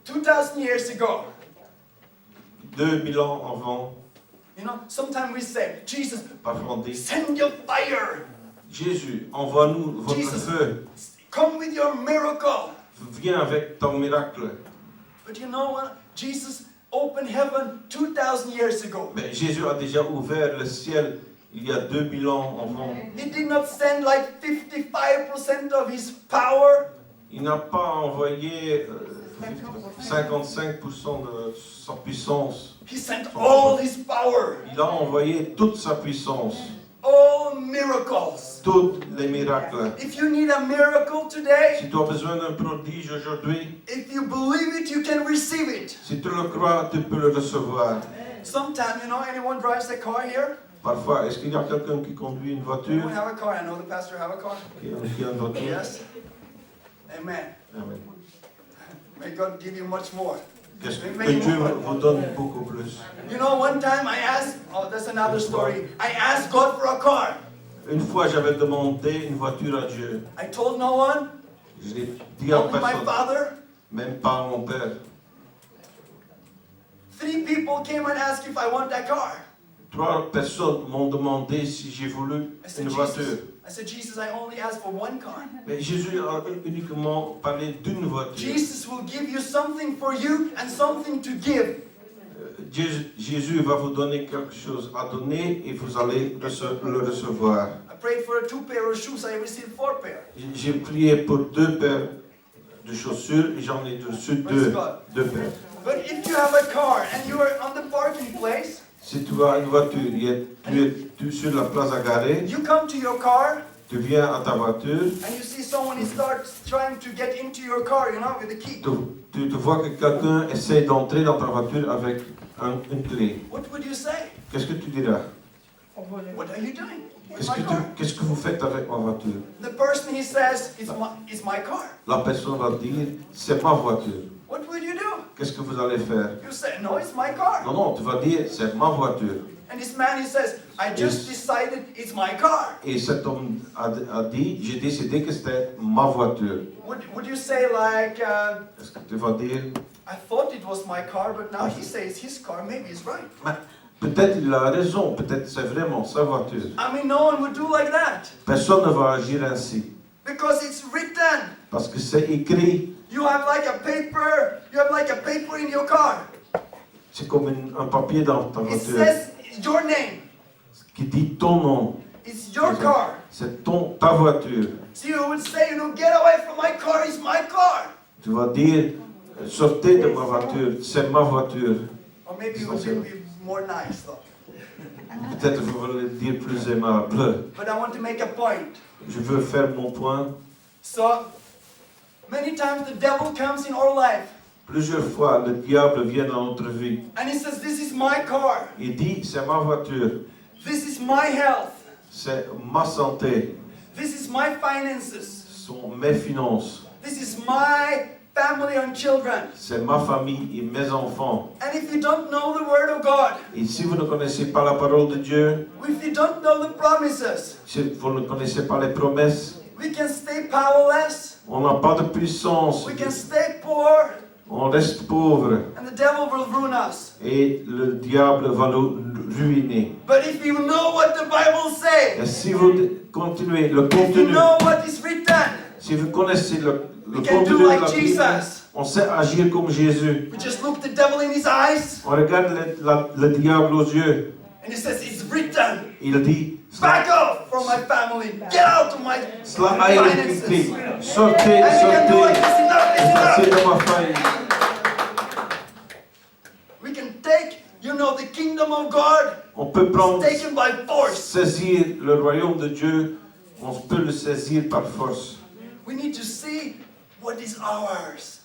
2,000 years ago, 2000 ans avant, you know, sometimes we say, Jesus, parfois on dit, send your fire. Jésus, envoie-nous votre Jesus. feu. Come with your miracle. Viens avec ton miracle. But you know what? Jesus opened heaven 2,000 years ago. Mais Jésus a déjà ouvert le ciel il y a 2000 ans avant. He did not send like 55% of his power. Il n'a pas envoyé 55% de sa puissance. He sent all his power. Il a envoyé toute sa puissance. All miracles. tous les miracles. If you need a miracle today, Si tu as besoin d'un prodige aujourd'hui, if you believe it, you can receive it. si tu le crois, tu peux le recevoir. Sometimes, anyone drives a car here? Parfois, est-ce qu'il y a quelqu'un qui conduit une voiture? Anyone have a car? I know the pastor have a car. Qui a une voiture? Yes? Amen. Amen. May God give you much more. Qu'est-ce que Dieu vous donne beaucoup plus? One time I asked, that's another story. I asked God for a car. Une fois, j'avais demandé une voiture à Dieu. I told no one, Je l'ai dit à only my personne, father. même pas à mon père. 3 people came and asked if I want that car. 3 personnes m'ont demandé si j'ai voulu I said, une voiture. Jesus, I only asked for one car. Mais Jésus a uniquement parlé d'une voiture. Jesus will give you something for you and something to give. Jésus va vous donner quelque chose à donner et vous allez le recevoir. I prayed for 2 pair of shoes. I received 4 pair. J'ai prié pour 2 paires de chaussures et j'en ai reçu 2 paires. But if you have a car and you are on the parking place, Si tu as une voiture et tu es sur la place à garer, you come to your car tu viens à ta voiture, and you see someone starts trying to get into your car, with the key. tu vois que quelqu'un essaie d'entrer dans ta voiture avec une clé. What would you say? Qu'est-ce que tu diras? What are you doing? With my car? Qu'est-ce que vous faites avec ma voiture? The person he says, it's my car. La personne va dire, c'est ma voiture. What would you do? Qu'est-ce que vous allez faire? You say, no, it's my car. Non, tu vas dire, c'est ma voiture. And this man, he says, I just decided it's my car. Et cet homme a dit, j'ai décidé que c'était ma voiture. Would you say like, Est-ce que tu vas dire, I thought it was my car, but now he says his car, maybe he's right. peut-être il a raison, peut-être c'est vraiment sa voiture. No one would do like that. Personne ne va agir ainsi. Because it's written. Parce que c'est écrit, You have like a paper in your car. c'est comme un papier dans ta It voiture says your name. qui dit ton nom. It's your car. C'est ta voiture. So you would say, get away from my car, it's my car. Tu vas dire, sortez de ma voiture, c'est ma voiture. Or maybe you would be more nice though. Peut-être vous allez dire plus aimable. But I want to make a point. Je veux faire mon point. So, many times the devil comes in our life. Plusieurs fois, le diable vient dans notre vie. And he says, this is my car. Il dit, c'est ma voiture, This is my health. c'est ma santé, This is my finances. ce sont mes finances, This is my family and children. c'est ma famille et mes enfants. And if you don't know the word of God, Et si vous ne connaissez pas la parole de Dieu, if you don't know the promises, si vous ne connaissez pas les promesses, we can stay powerless. on n'a pas de puissance, We can stay poor. on reste pauvre And the devil will ruin us. et le diable va nous ruiner. But if you know what the Bible says, Et si vous continuez le if you contenu, know what is written, si vous connaissez le we can contenu do de like la Bible, Jesus. on sait agir comme Jésus. We just look the devil in his eyes On regarde le diable aux yeux. and he says, it's written. Il dit, Back off from my family. Get out of my cela a été finances. écrit. Sortez, And we can do like sortez, this, enough, passez it's enough. de ma faille. We can take, the kingdom of God, On peut prendre, taken by force. saisir le royaume de Dieu. On peut le saisir par force. We need to see what is ours.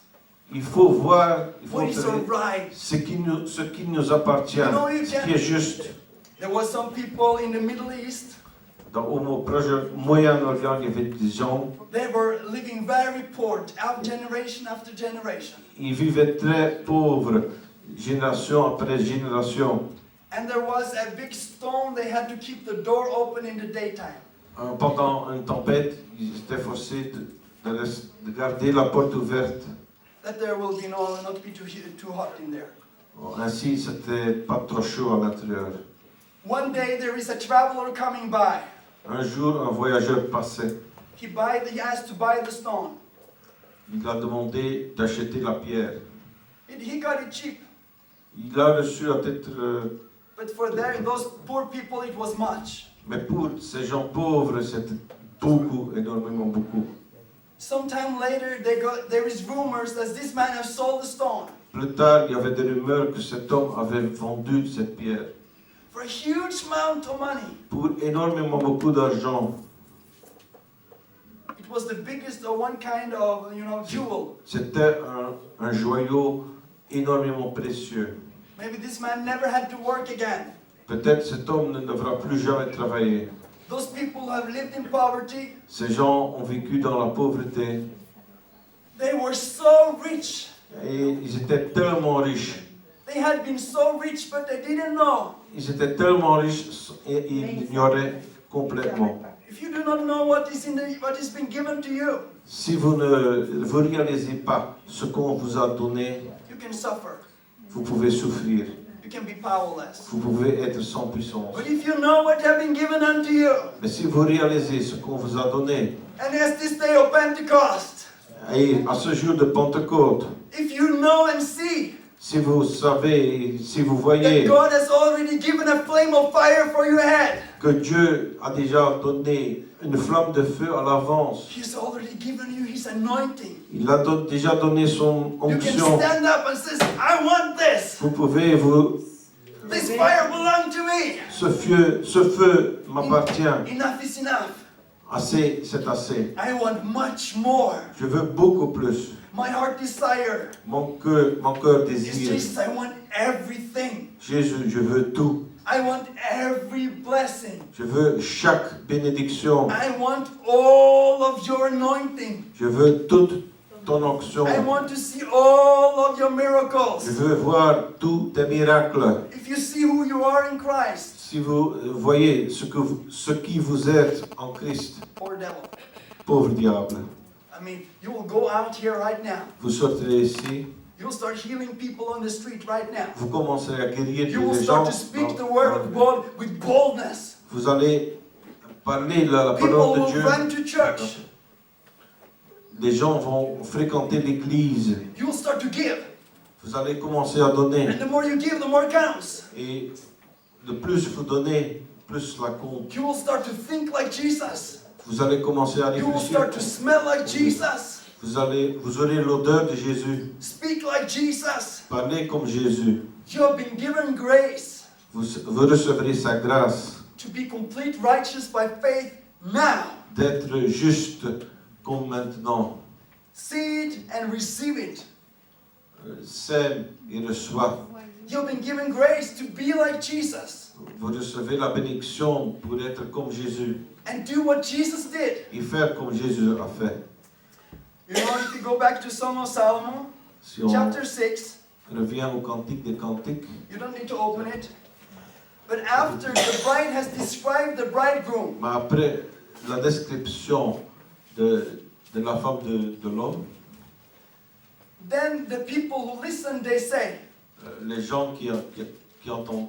Il faut voir, il faut What is observer right. ce qui nous appartient, ce qui est juste. There were some people in the Middle East, Au Moyen-Orient, il y avait des gens, they were living very poor, generation after generation. ils vivaient très pauvres, génération après génération. And there was a big storm, they had to keep the door open in the daytime. Pendant une tempête, ils étaient forcés de garder la porte ouverte. That there will be not be too hot in there. Ainsi, c'était pas trop chaud à l'intérieur. One day there is a traveler coming by. Un jour, un voyageur passait. He asked to buy the stone. Il a demandé d'acheter la pierre. He got it cheap. Il a reçu à titre... But for those poor people it was much. Mais pour ces gens pauvres, c'était beaucoup, énormément beaucoup. Sometime later there is rumors that this man has sold the stone. Plus tard, il y avait des rumeurs que cet homme avait vendu cette pierre. for a huge amount of money. pour énormément beaucoup d'argent. It was the biggest one kind of, jewel. C'était un joyau énormément précieux. Maybe this man never had to work again. Peut-être cet homme ne devra plus jamais travailler. Those people who have lived in poverty, Ces gens ont vécu dans la pauvreté they were so rich. et ils étaient tellement riches. They had been so rich, but they didn't know. Ils étaient tellement riches et ils ignoraient complètement. If you do not know what is been given to you, Si vous ne vous réalisez pas ce qu'on vous a donné, you can suffer. vous pouvez souffrir. You can be powerless. Vous pouvez être sans puissance. But if you know what has been given unto you, Mais si vous réalisez ce qu'on vous a donné, and as this day of Pentecost, et à ce jour de Pentecôte, if you know and see si vous savez, si vous that voyez God has already given a flame of fire for your head, que Dieu a déjà donné une flamme de feu à l'avance, He's already given you His anointing. il a déjà donné son You can onction, stand up and say, I want this. vous pouvez vous... This fire belongs to me. Ce feu m'appartient. Enough is enough. Assez, c'est assez. I want much more. Je veux beaucoup plus. My heart desire Mon cœur is désire. Jesus. I want everything. Jésus, je veux tout. I want every blessing. Je veux chaque bénédiction. I want all of your anointing. Je veux toute ton onction. I want to see all of your Je miracles. veux voir tous tes miracles. If you see who you are in Christ, Si vous voyez ce qui vous êtes en Christ, poor devil. pauvre diable, I mean, you will go out here right now. vous sortirez ici, You'll start healing people on the street right now. vous commencerez à guérir You will les gens. start to speak the word of God with boldness. Vous allez parler la People parole de will Dieu. run to church. Les gens vont fréquenter l'église. You will start to give. Vous allez commencer à donner. And the more you give, the more it counts. Et le plus vous donnez, plus la compte. You will start to think like Jesus. Vous allez commencer à You will réfléchir. start to smell like Jesus. Vous aurez l'odeur de Jésus. Speak like Jesus. Parlez comme Jésus. You have been given grace Vous recevrez sa grâce to be complete righteous by faith now. d'être juste comme maintenant. See it and receive it. Sème et reçoit. You have been given grace to be like Jesus Vous recevez la bénédiction pour être comme Jésus and do what Jesus did. et faire comme Jésus a fait. You know, if you go back to Song of Solomon, Si on chapter 6, revient au Cantique des Cantiques, you don't need to open it. But after the bride has described the bridegroom, mais après la description de la femme de l'homme, then the people who listen, they say, les gens qui entendaient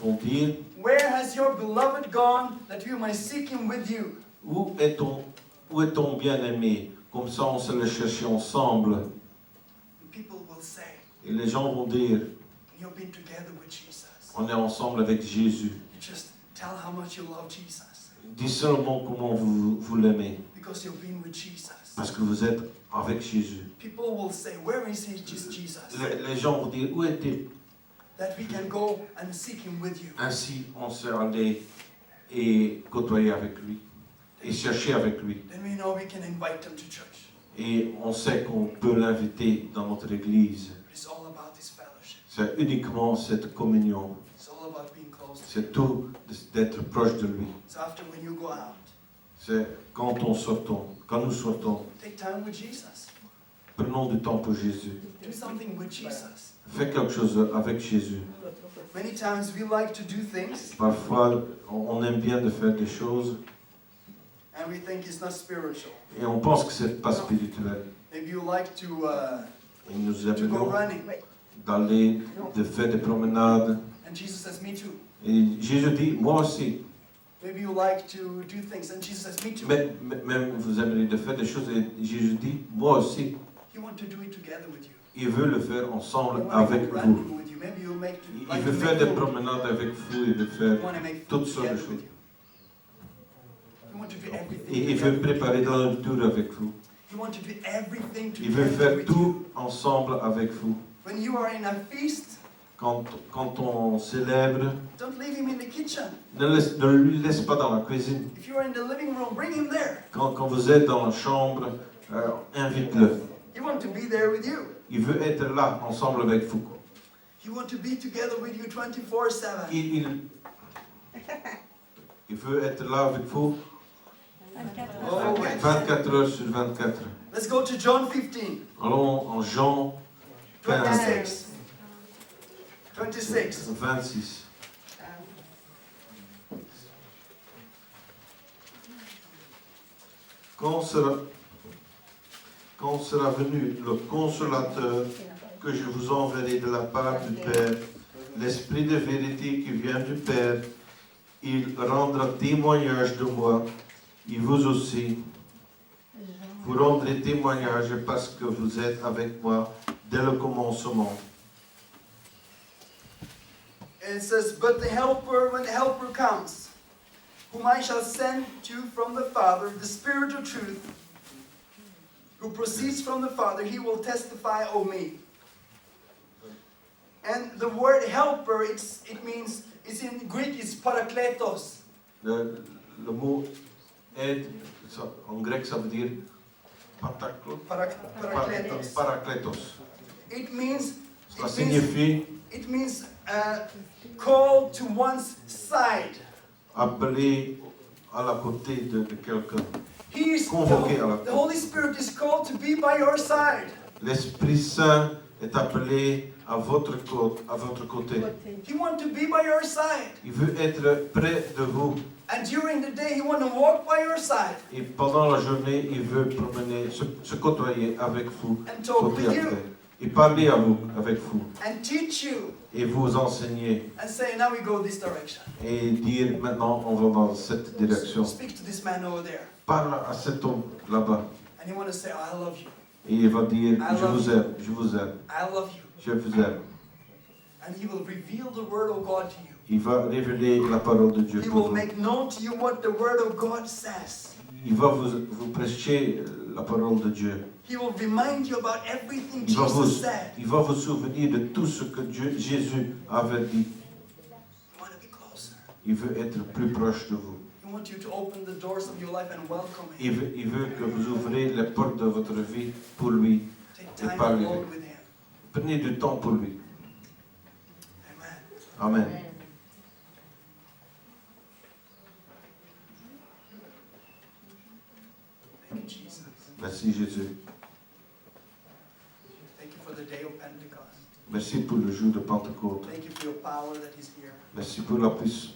vont dire, where has your beloved gone that you might seek him with you? où est ton bien-aimé? Comme ça on se le cherchait ensemble. And people will say, Et les gens vont dire, you've been together with Jesus. on est ensemble avec Jésus. You just tell how much you love Jesus. Dis seulement comment vous l'aimez. Because you've been with Jesus. Parce que vous êtes avec Jésus. People will say, where is he, Jesus? Les gens vont dire, où est-il? That we can go and seek him with you. Ainsi, on s'est allé et côtoyer avec lui. Et chercher avec lui. Then we know we can invite him to church. Et on sait qu'on peut l'inviter dans notre église. It's all about this fellowship. C'est uniquement cette communion. It's all about being close to him. C'est tout d'être proche de lui. So after when you go out, C'est quand nous sortons, take time with Jesus. prenons du temps pour Jésus. Do something with Jesus. Fais quelque chose avec Jésus. Many times we like to do things Parfois, on aime bien de faire des choses and we think it's not spiritual. et on pense que c'est pas spirituel. Maybe you like to Et nous go aimons running. d'aller, de faire des promenades. And Jesus says, me too. Et Jésus dit, moi aussi. Maybe you like to do things and Jesus says, me too. Même vous aimeriez de faire des choses et Jésus dit, moi aussi. He wants to do it together with you. Il veut le faire He ensemble wants to avec go vous. running with you. Maybe you make Il like veut to faire make des food. promenades avec vous, il veut faire You want to make food toutes sortes de together choses. with you. You want to do everything. Et il veut together with préparer you. dans le tour avec vous. You want to do everything Il veut together faire with you. tout ensemble avec vous. When you are in a feast, quand on célèbre, don't leave him in the kitchen. ne lui laisse pas dans la cuisine. If you are in the living room, bring him there. Quand vous êtes dans la chambre, invite-le. He wants to be there with you. Il veut être là, ensemble avec vous. He wants to be together with you 24/7. Il veut être là avec vous Always. 24 heures sur 24. Let's go to John 15, Allons en Jean 15, 26. 26. Quand sera venu le consolateur que je vous enverrai de la part du Père, l'Esprit de vérité qui vient du Père, il rendra témoignage de moi, et vous aussi. Vous rendrez témoignage parce que vous êtes avec moi dès le commencement. And it says, but the Helper, when the Helper comes, whom I shall send to from the Father, the Spirit of truth, who proceeds from the Father, he will testify of me. And the word helper, it's in Greek, it's parakletos. Le mot aide, en grec, ça veut dire Parakletos. parakletos. It means Ça signifie called to one's side. appeler à la côté de quelqu'un. Convoqué à la côté. The Holy Spirit is called to be by your side. L'Esprit Saint est appelé à votre côté. He wants to be by your side. Il veut être près de vous. And during the day, he wants to walk by your side. Et pendant la journée, il veut se côtoyer avec vous, And talk with you. Et parler à vous, avec vous. And teach you. Et vous enseigner. And say, now we go this direction. Et dire, maintenant, on va dans cette direction. Speak to this man over there. Parle à cet homme là-bas. And he wants to say, I love you. Et il va dire, je vous aime, je vous aime. I love you. Je vous aime. And he will reveal the word of God to you. Il va révéler la parole de Dieu He pour will vous. make known to you what the word of God says. Il va vous prêcher la parole de Dieu. He will remind you about everything Il va vous souvenir de tout ce que Jésus avait dit. You want to be closer. Il veut être plus proche de vous. He wants you to open the doors of your life and welcome him. Il veut que vous ouvrez les portes de votre vie pour lui. Take time parler. alone with him. Prenez du temps pour lui. Amen. Amen. Thank you, Jesus. Merci Jésus. Thank you for the day of Pentecost. Merci pour le jour de Pentecôte. Thank you for your power that is here. Merci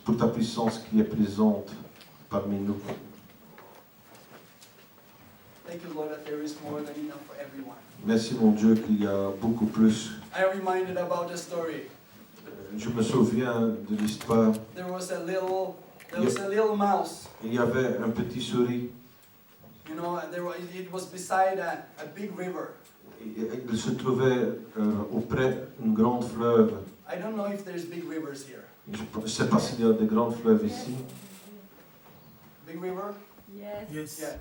pour ta puissance qui est présente parmi nous. Thank you, Lord, that there is more than enough for everyone. Merci mon Dieu qu'il y a beaucoup plus. I am reminded about the story. Je me souviens de l'histoire. There was a little mouse. Il y avait un petit souris. You know, it was beside a big river. Il se trouvait auprès d'une grande fleuve. I don't know if there's big rivers here. Je ne sais pas s'il y a de grandes fleuves ici. Big river? Yes. Yeah.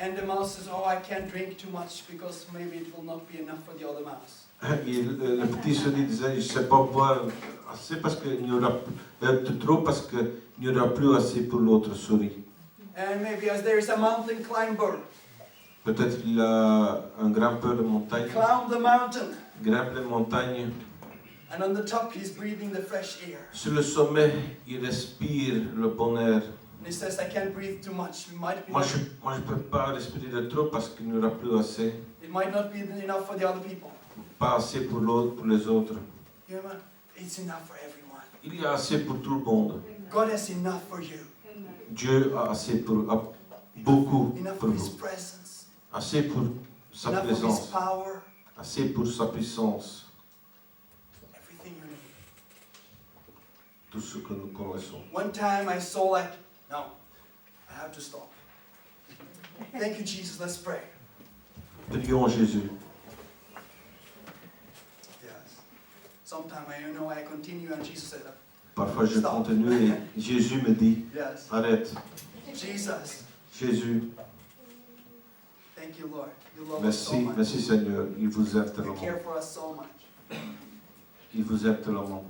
And the mouse says, oh, I can't drink too much because maybe it will not be enough for the other mouse. Et le petit souris disait, je ne sais pas boire assez parce qu'il n'y aura trop parce qu'il n'y aura plus assez pour l'autre souris. And maybe as there is a mountain climber, Peut-être qu'il a un grimpeur de montagne, climb the mountain, grimpe les montagnes. and on the top he's breathing the fresh air. Sur le sommet, il respire le bon air. And he says, I can't breathe too much. It might be Moi, je ne peux pas respirer de trop parce qu'il n'y aura plus assez. it might not be enough for the other people. Pas assez pour les autres. You know, it's enough for everyone. Il y a assez pour tout le monde. God has enough for you. Dieu a assez pour beaucoup Enough pour for His vous. presence. Assez pour sa Enough for His présence. power. Assez pour sa puissance. Everything you need. Tout ce que nous connaissons. One time I saw like, no, I have to stop. Thank you, Jesus. Let's pray. Prions Jésus. Yes. Sometimes I continue and Jesus said, Parfois je Stop. continue et Jésus me dit, yes. arrête. Jesus. Jésus, Thank you, Lord. You love us so merci, much. merci Seigneur. Il vous aime You tellement. care for us so much. Il vous aime tellement.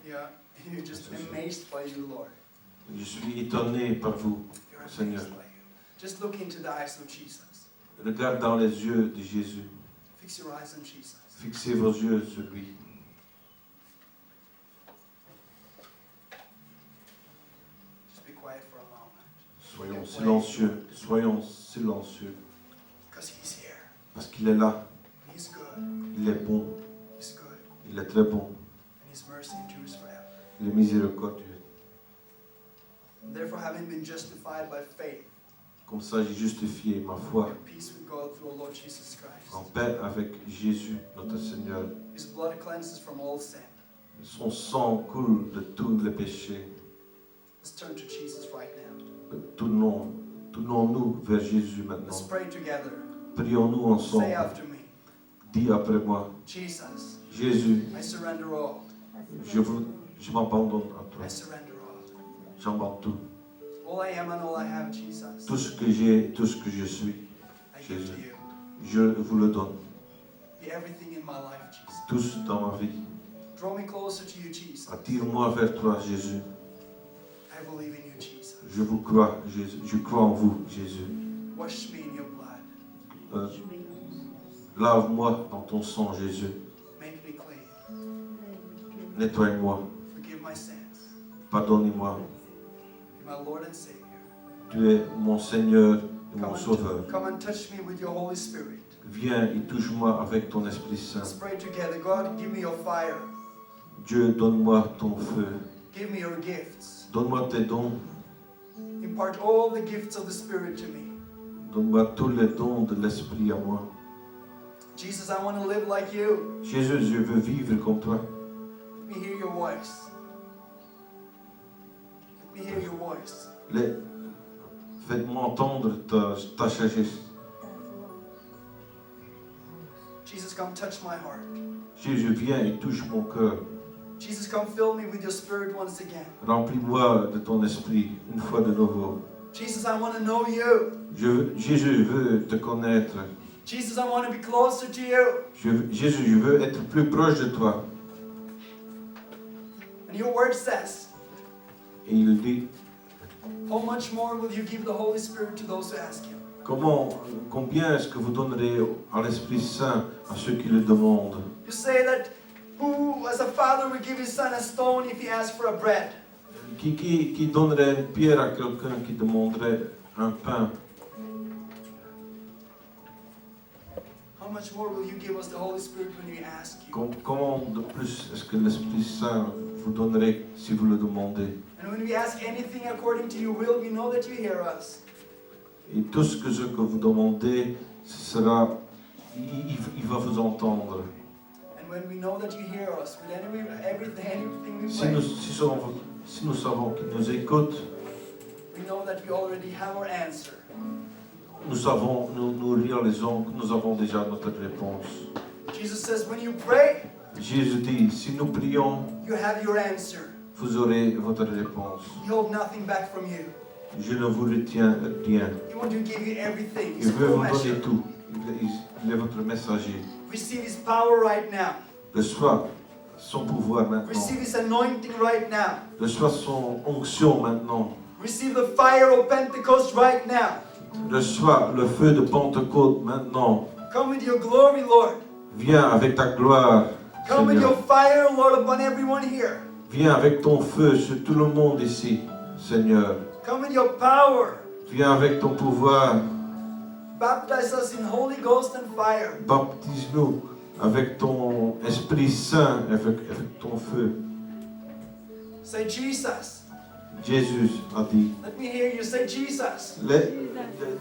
Yeah, you're just amazed by you, Lord. Je suis étonné par vous, You're Seigneur. amazed by you. Just look into the eyes of Jesus. Regarde dans les yeux de Jésus. Fix your eyes on Jesus. Fixez vos yeux sur lui. Just be quiet for a moment. Soyons silencieux. Soyons silencieux. Because He's here. Parce qu'il est là. He's good. Il est bon. He's good. Il est très bon. And His mercy endures forever. Il est miséricordieux. Therefore, having been justified by faith, Comme ça, j'ai justifié ma foi have peace with God through our Lord Jesus Christ. en paix avec Jésus, notre Seigneur. His blood cleanses from all sin. Son sang coule de tous les péchés. Let's turn to Jesus right now. Tournons-nous vers Jésus Let's maintenant. pray together. Prions-nous Say ensemble. after me. Dis après moi, Jesus, Jésus, I surrender all. je m'abandonne à toi. I surrender all. J'abandonne tout. All I am and all I have, Jesus, Tout ce que j'ai, tout ce que je suis, I give to Jésus. you. je vous le donne. Be everything in my life, Jesus. Tous dans ma vie. Draw me closer to you, Jesus. Attire-moi vers toi, Jésus. I believe in you, Jesus. Je vous crois, Jésus. Je crois en vous, Jésus. Wash me in your blood. Lave-moi dans ton sang, Jésus. Make me clean. Nettoie-moi. Forgive my sins. Pardonnez-moi. Be my Lord and Savior. Tu es mon Seigneur et mon Sauveur. Come and touch me with your Holy Spirit. Viens et touche-moi avec ton Esprit Let's Saint. pray together. God, give me your fire. Dieu, donne-moi ton feu. Give me your gifts. Donne-moi tes dons. Impart all the gifts of the Spirit to me. Donne-moi tous les dons de l'Esprit à moi. Jesus, I want to live like you. Jésus, je veux vivre comme toi. Let me hear your voice. Let me hear your voice. Faites-moi entendre ta sagesse. Jesus, come touch my heart. Jésus, viens et touche mon cœur. Jesus, come fill me with your Spirit once again. Remplis-moi de ton esprit une fois de nouveau. Jesus, I want to know you. Jésus, je veux te connaître. Jesus, I want to be closer to you. Jésus, je veux être plus proche de toi. And your word says, Et il dit, how much more will you give the Holy Spirit to those who ask Him? combien est-ce que vous donnerez à l'Esprit Saint à ceux qui le demandent? You say that who, as a father, will give his son a stone if he asks for a bread? Qui donnerait une pierre à quelqu'un qui demanderait un pain? How much more will you give us the Holy Spirit when we ask you? Comment de plus est-ce que l'Esprit Saint vous donnerait si vous le demandez? And when we ask anything according to your will, we know that you hear us. Et tout ce que vous demandez, il va vous entendre. And when we know that you hear us with anything we Si pray, nous savons qu'il nous écoute, we know that we already have our answer. nous réalisons que nous avons déjà notre réponse. Jesus says, when you pray, Jésus dit, si nous prions, you have your answer. vous aurez votre réponse. He hold nothing back from you. Je ne vous retiens rien. He wants to give you everything. Il His veut full vous donner measure. tout. Il est votre messager. Receive His power right now. Reçois son pouvoir maintenant. Receive His anointing right now. Reçois son onction maintenant. Receive the fire of Pentecost right now. Reçois le feu de Pentecôte maintenant. Come with your glory, Lord. Viens avec ta gloire, Come with your Seigneur. fire, Lord, upon everyone here. Viens avec ton feu sur tout le monde ici, Seigneur. Come with your power. Viens avec ton pouvoir. Baptize us in Holy Ghost and fire. Baptise-nous avec ton Esprit Saint, avec ton feu. Say, Jesus. Jésus a dit. Let me hear you say, Jesus.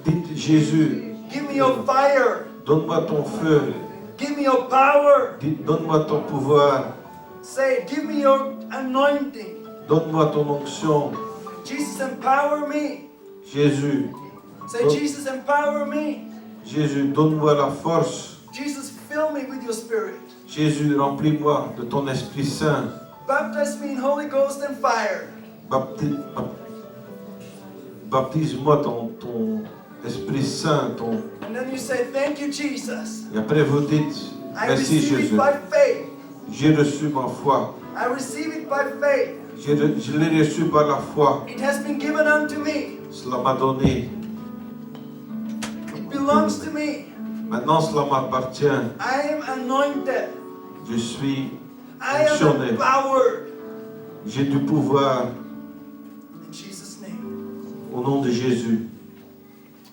Dites Jésus, Give me your fire. donne-moi ton feu. Give me your power. Donne-moi ton pouvoir. Say, give me your anointing. Donne-moi ton onction. Jesus, empower me. Jésus, Say, Jesus, empower me. Jésus, donne-moi la force. Jesus, fill me with your Spirit. Jésus, remplis-moi de ton Esprit Saint. Baptize me in Holy Ghost and fire. Baptise-moi ton Esprit Saint. And then you say, thank you, Jesus. Et après vous dites, I merci receive it Jésus. by faith. J'ai reçu ma foi. I receive it by faith. Je l'ai reçu par la foi. It has been given unto me. Cela m'a donné. It belongs to me. Maintenant, cela m'appartient. I am anointed. Je suis I am Fonctionner. empowered. J'ai du pouvoir In Jesus' name. au nom de Jésus.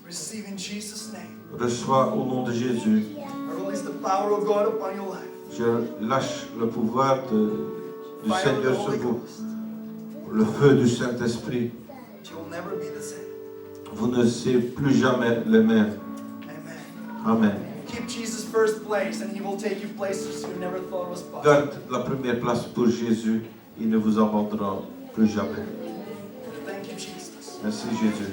Receive in Jesus' name. Reçois au nom de Jésus. I release the power of God upon your life. Je lâche le pouvoir du Fire of the Seigneur sur Holy vous. Ghost. Le feu du Saint-Esprit. You will never be the same. Vous ne serez plus jamais les mêmes. Amen. Amen. Keep Jesus first place and he will take you places you never thought was possible. Garde la première place pour Jésus. Il ne vous abandonnera plus jamais. Thank you, Jesus. Merci Jésus.